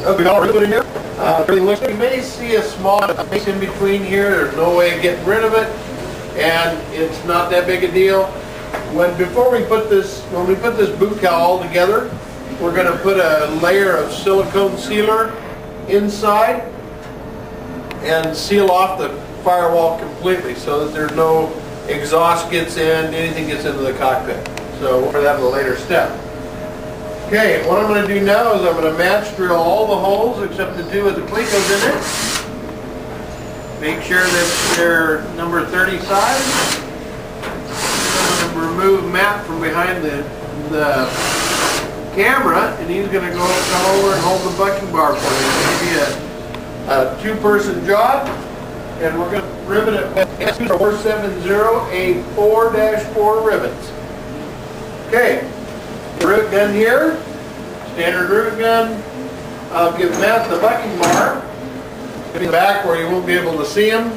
Okay, all right, in here. Everything looks. You may see a small space in between here. There's no way of getting rid of it, and it's not that big a deal. When we put this boot cowl together, we're going to put a layer of silicone sealer inside and seal off the firewall completely so that there's no exhaust gets in, anything gets into the cockpit. So we're going to have a later step. Okay, what I'm going to do now is I'm going to match drill all the holes except the two with the Clecos in it. Make sure that they're number 30 size. I'm going to remove Matt from behind the camera, and he's going to come over and hold the bucking bar for me. It's going to be a two-person job, and we're going to rivet it with 470A4-4 rivets. Okay. Rivet gun here, standard rivet gun. I'll give Matt the bucking bar in the back where you won't be able to see him.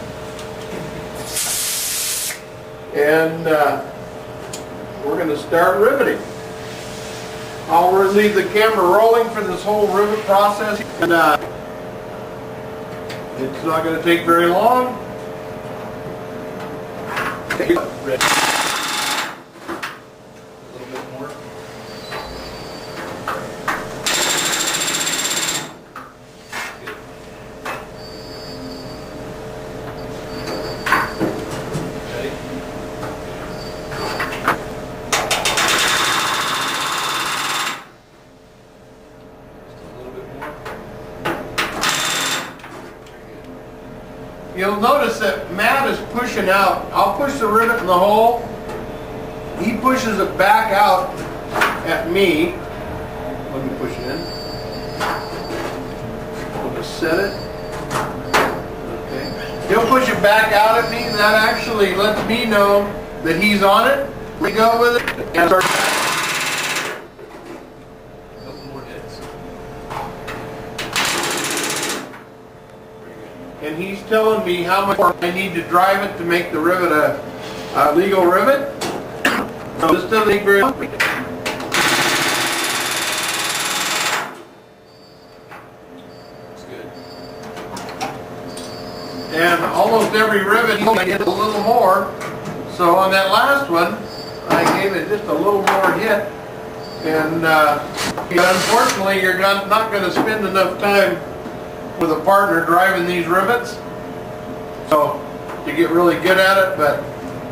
And we're going to start riveting. I'll leave the camera rolling for this whole rivet process, and it's not going to take very long. Okay. You'll notice that Matt is pushing out. I'll push the rivet in the hole. He pushes it back out at me. Let me push it in. I'll just set it. Okay. He'll push it back out at me, and that actually lets me know that he's on it. We go with it and start. And he's telling me how much I need to drive it to make the rivet a legal rivet. So this doesn't take very long. That's good. And almost every rivet I get a little more. So on that last one, I gave it just a little more hit. And unfortunately, you're not going to spend enough time with a partner driving these rivets, so to get really good at it, but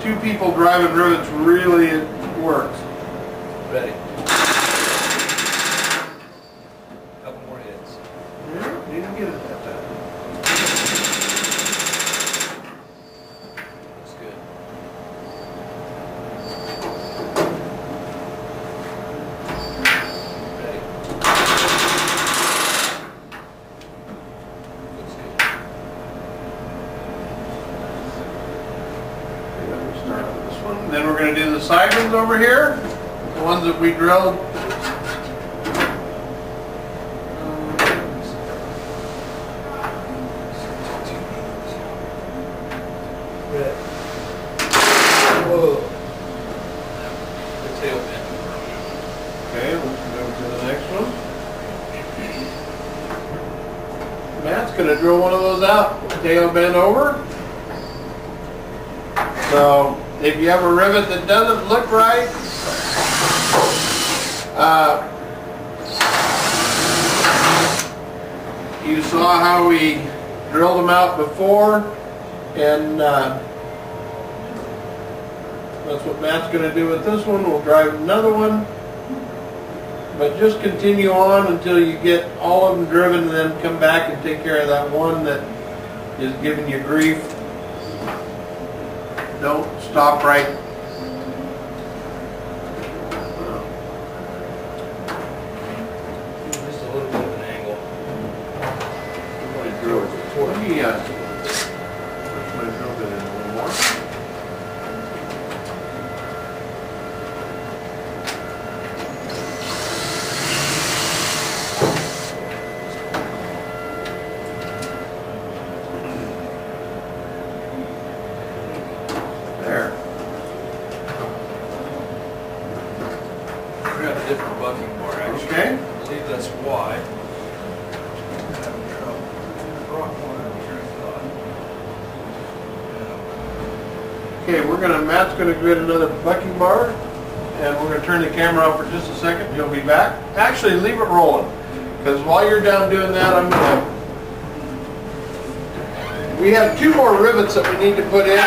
two people driving rivets really works. Ready. Couple more hits. Yeah, need to get it that time. That's good. Ready. Then we're going to do the side ones over here, the ones that we drilled. Whoa. The tail bend. Okay, let's go to the next one. Matt's going to drill one of those out, tail bend over. So if you have a rivet that doesn't look right, you saw how we drilled them out before, and that's what Matt's going to do with this one. We'll drive another one, but just continue on until you get all of them driven, and then come back and take care of that one that is giving you grief. Don't stop right. Just a little bit of an angle. Let me drill it. Let me drill it in a little more. why. Okay, Matt's gonna get another bucking bar, and we're gonna turn the camera off for just a second. He'll be back. Actually, leave it rolling, because while you're down doing that, we have 2 more rivets that we need to put in.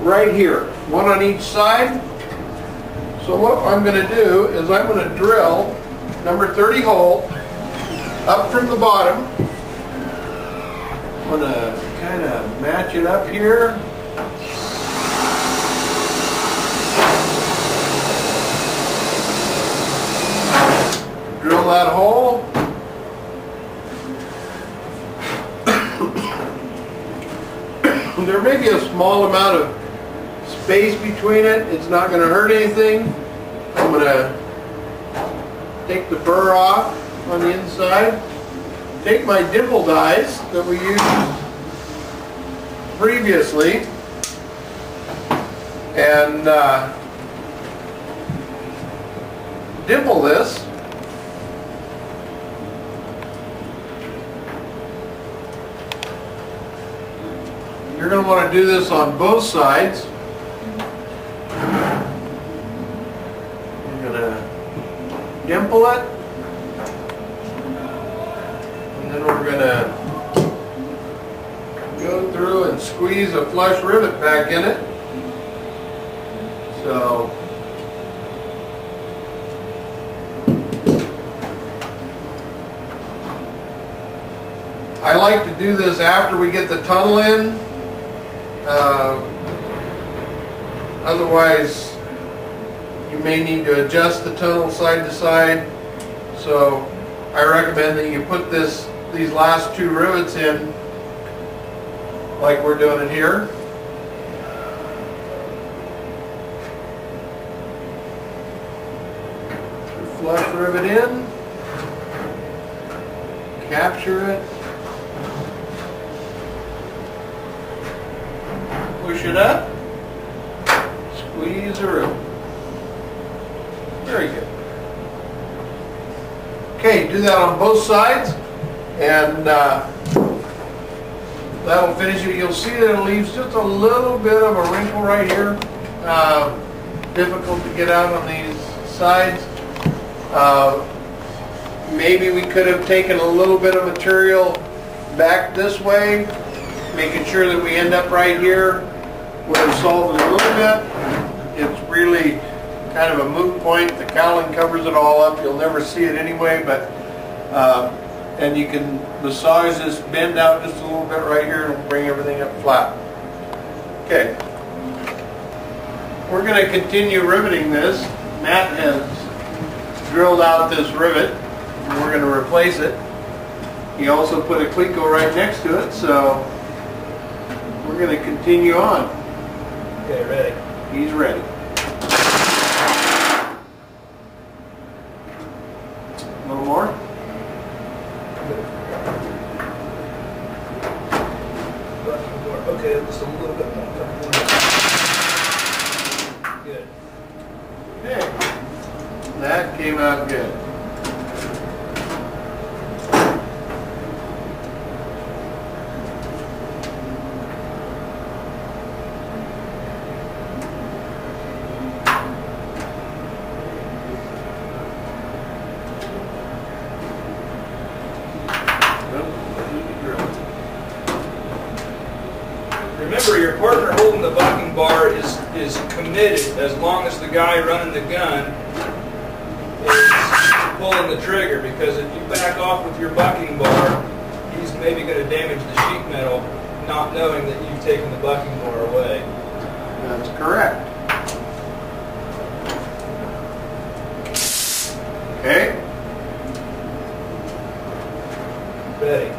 Right here, 1 on each side. So what I'm going to do is I'm going to drill number 30 hole up from the bottom. I'm going to kind of match it up here. Drill that hole. There may be a small amount of space between it. It's not going to hurt anything. I'm going to take the burr off on the inside. Take my dimple dies that we used previously and dimple this. You're going to want to do this on both sides. You're going to dimple it, and then we're going to go through and squeeze a flush rivet back in it. So I like to do this after we get the tunnel in. Otherwise, you may need to adjust the tunnel side to side. So I recommend that you put these last 2 rivets in like we're doing it here. Flush rivet in, capture it, push it up, squeeze her in. Very good. Okay, do that on both sides, and that'll finish it. You'll see that it leaves just a little bit of a wrinkle right here. Difficult to get out on these sides. Maybe we could have taken a little bit of material back this way, making sure that we end up right here. Would have solved it a little bit. It's really kind of a moot point. The cowling covers it all up. You'll never see it anyway, but and you can massage this, bend out just a little bit right here and bring everything up flat. Okay. We're going to continue riveting this. Matt has drilled out this rivet, and we're going to replace it. He also put a cleco right next to it, so we're going to continue on. Okay, ready? He's ready. A little more? Okay, just a little bit more. Good. Okay. That came out good. Remember, your partner holding the bucking bar is committed as long as the guy running the gun is pulling the trigger, because if you back off with your bucking bar, he's maybe going to damage the sheet metal, not knowing that you've taken the bucking bar away. That's correct. Okay. Ready.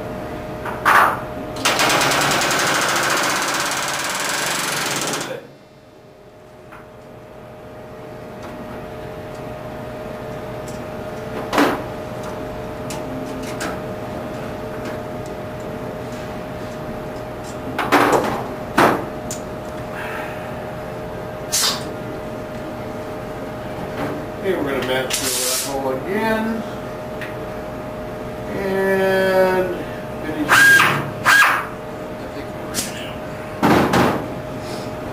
Okay, we're going to match that hole again. And finish.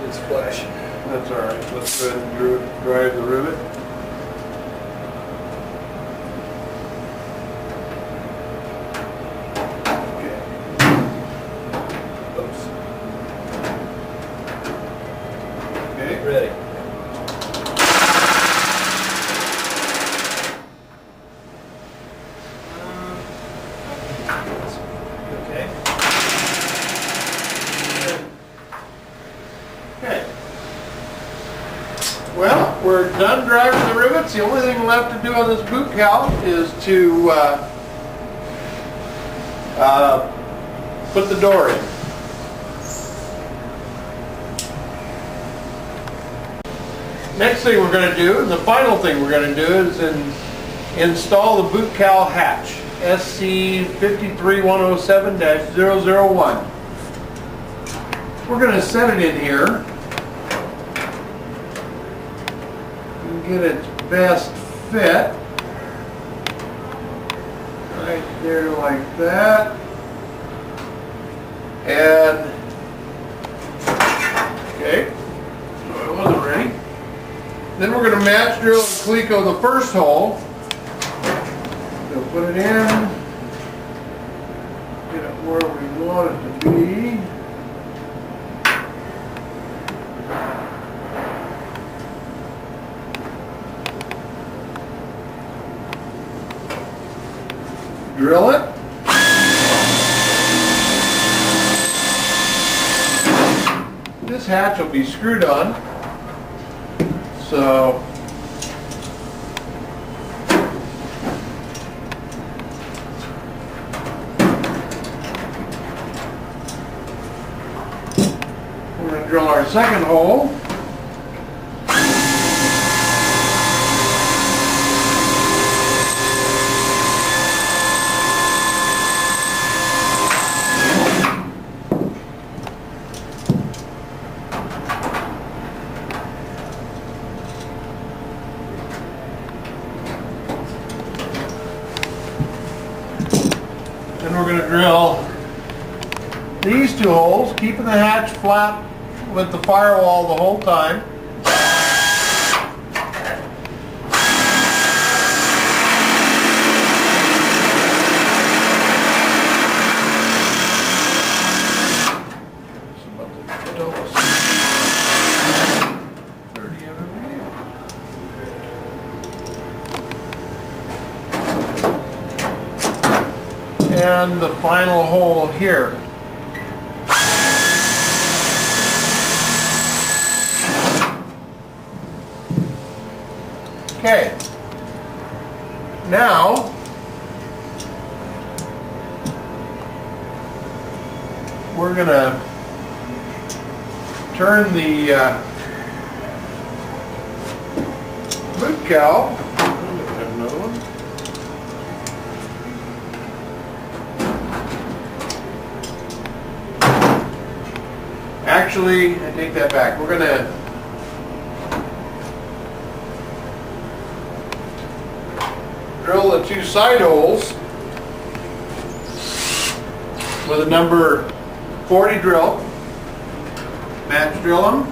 It's flashing. That's alright. Let's go ahead and drive the rivet. Ready. Okay. Okay. Well, we're done driving the rivets. The only thing left to do on this boot cowl is to put the door in. Next thing we're going to do, and the final thing we're going to do, is install the boot cowl hatch, SC53107-001. We're going to set it in here and get its best fit. Right there like that. And, okay, so I wasn't ready. Then we're going to match drill and cleco the first hole. So put it in, get it where we want it to be. Drill it. This hatch will be screwed on. So we're going to drill our second hole. Then we're going to drill these two holes, keeping the hatch flat with the firewall the whole time. And the final hole here. Okay. Now we're going to turn the boot cowl. Another one. Actually, I take that back. We're going to drill the two side holes with a number 40 drill. Match drill them.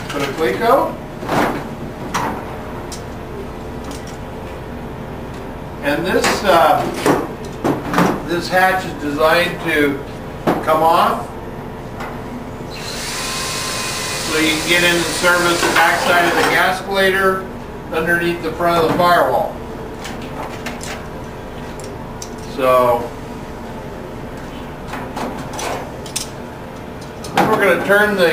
Put a cleco. And this hatch is designed to come off so you can get in and service the backside of the gascolator underneath the front of the firewall. So we're going to turn the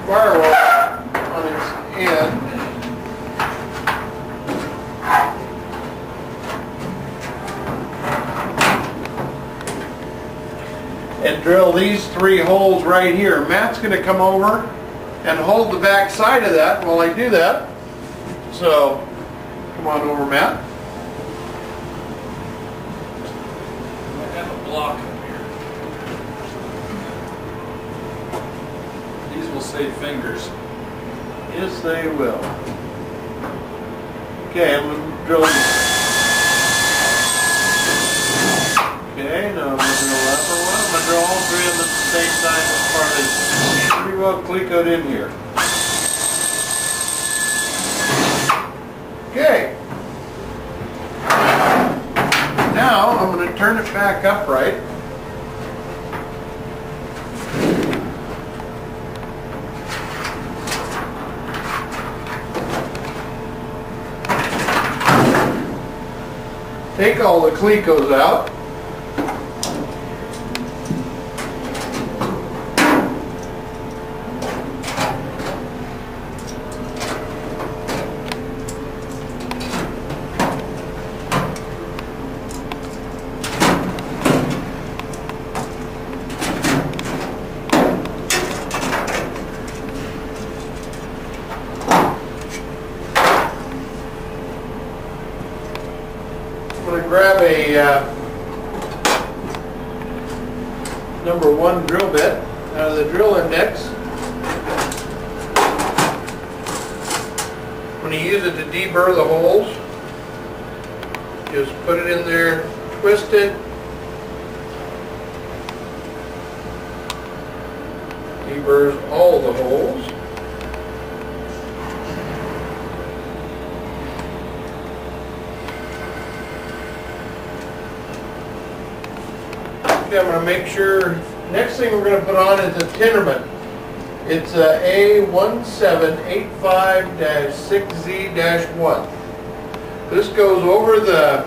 firewall on its end. And drill these three holes right here. Matt's going to come over and hold the back side of that while I do that. So, come on over, Matt. block up here. These will save fingers. Yes, they will. Okay, I'm going to drill. Okay, now I'm going to drill that for one. I'm going to drill all three of them at the same time as part of this. Pretty well clecoed in here. Okay. Now I'm going to turn it back upright. Take all the clecos out. I'm going to grab a number 1 drill bit out of the drill index. I'm going to use it to deburr the holes. Just put it in there, twist it. Deburrs all the holes. Okay, I'm going to make sure, next thing we're going to put on is a Tinnerman. It's A1785-6Z-1. This goes over the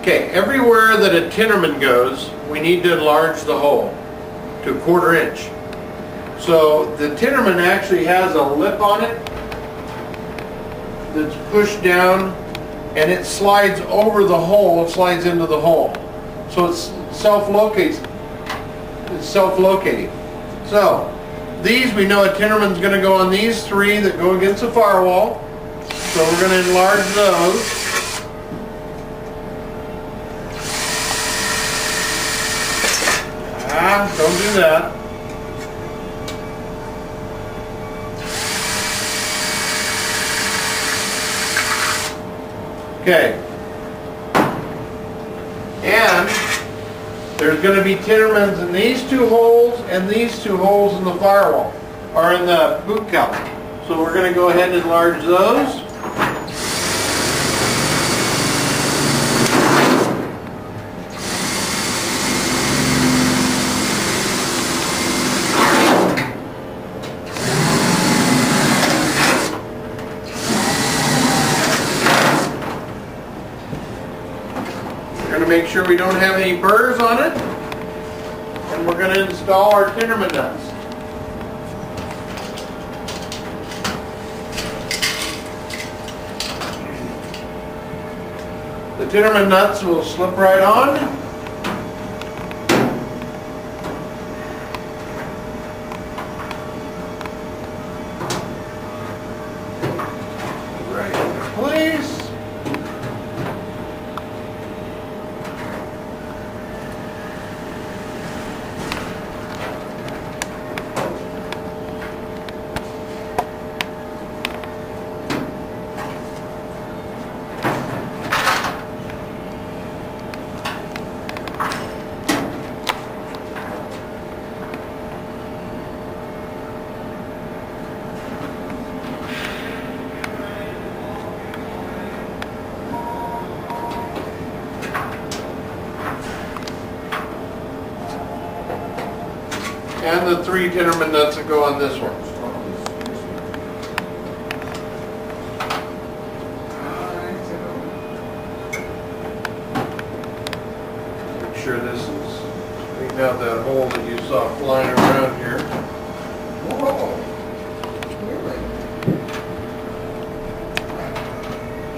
okay, everywhere that a Tinnerman goes, we need to enlarge the hole to 1/4 inch. So the Tinnerman actually has a lip on it that's pushed down, and it slides over the hole, it slides into the hole. So it's self-locating. So these, we know a Tinnerman's going to go on these 3 that go against the firewall. So we're going to enlarge those. Don't do that. Okay. And there's going to be Tinnermans in these 2 holes and these 2 holes in the firewall, or in the boot cowl. So we're going to go ahead and enlarge those. Make sure we don't have any burrs on it, and we're going to install our Tinnerman nuts. The Tinnerman nuts will slip right on. Right into place. And the 3 Tinnerman nuts that go on this one. Make sure this is cleaned out that hole that you saw flying around here. Whoa! Really?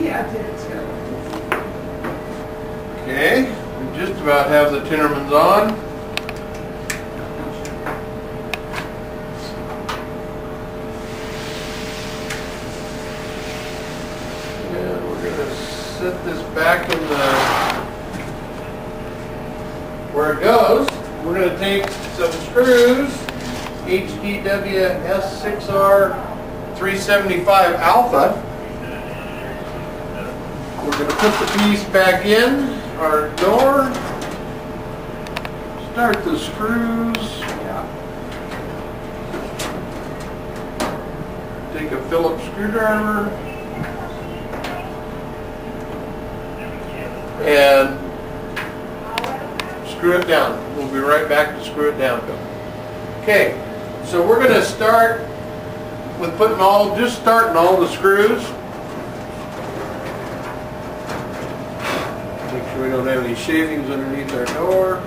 Yeah, I did too. Okay, we just about have the Tinnermans on. set this back in the where it goes. We're going to take some screws, HDW S6R 375 Alpha. We're going to put the piece back in our door. Start the screws. Take a Phillips screwdriver and screw it down. We'll be right back to screw it down. Okay, so we're going to start with putting just starting all the screws. Make sure we don't have any shavings underneath our door.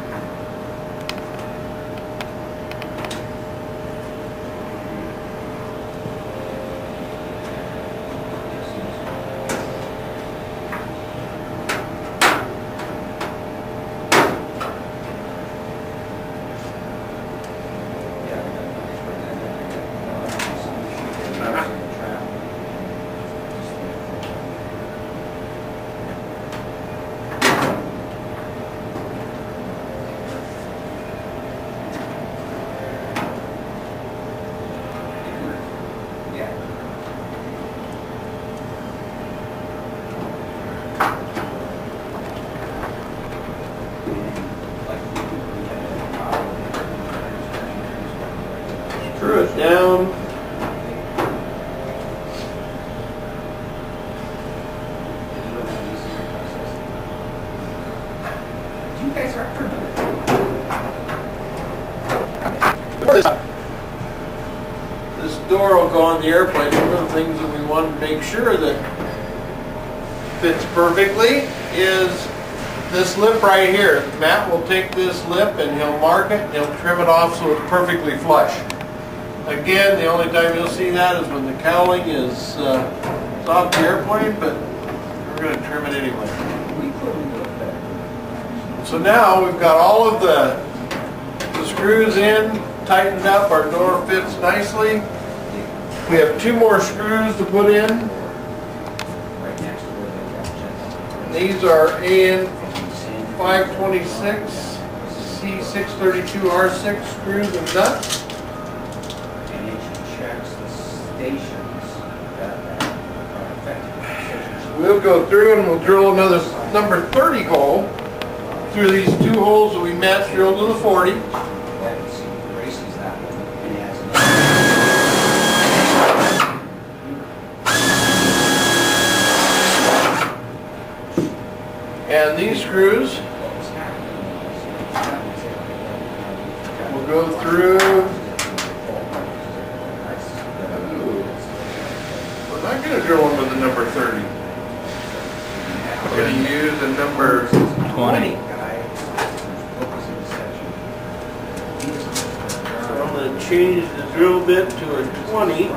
Screw it down. You guys are after This door will go on the airplane. One of the things that we want to make sure that fits perfectly is this lip right here. Matt will take this lip and he'll mark it and he'll trim it off so it's perfectly flush. Again, the only time you'll see that is when the cowling is off the airplane, but we're going to trim it anyway. So now we've got all of the screws in, tightened up, our door fits nicely. We have 2 more screws to put in. These are AN 526 C632 R6 screws and nuts. And it checks the stations that are affected. We'll go through and we'll drill another number 30 hole through these 2 holes that we match drilled to the 40. And these screws will go through. We're not going to drill them with the number 30. We're going to use the number 20. So I'm going to change the drill bit to a 20.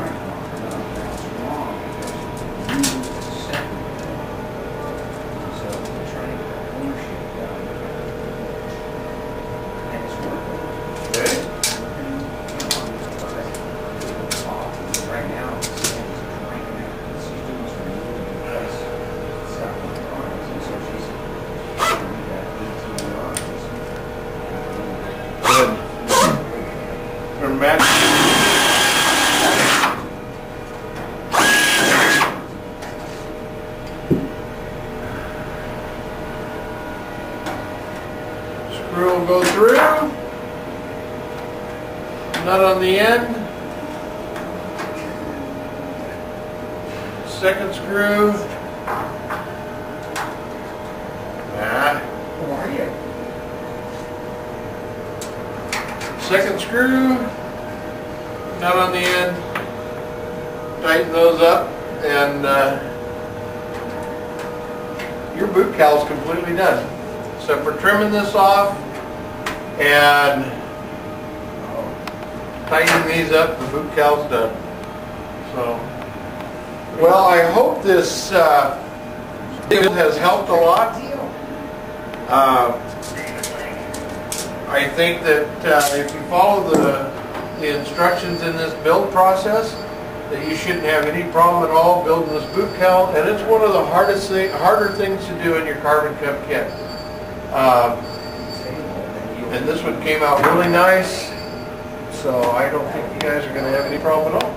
Screw will go through, nut on the end, second screw, How are you? second screw, nut on the end, tighten those up, and your boot cowl's completely done. So for trimming this off and tightening these up, the boot cowl's done. So, well, I hope this video has helped a lot. I think that if you follow the instructions in this build process, that you shouldn't have any problem at all building this boot cowl, and it's one of the harder things to do in your carbon cup kit. And this one came out really nice, so I don't think you guys are going to have any problem at all.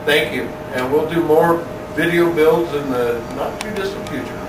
Thank you, and we'll do more video builds in the not too distant future.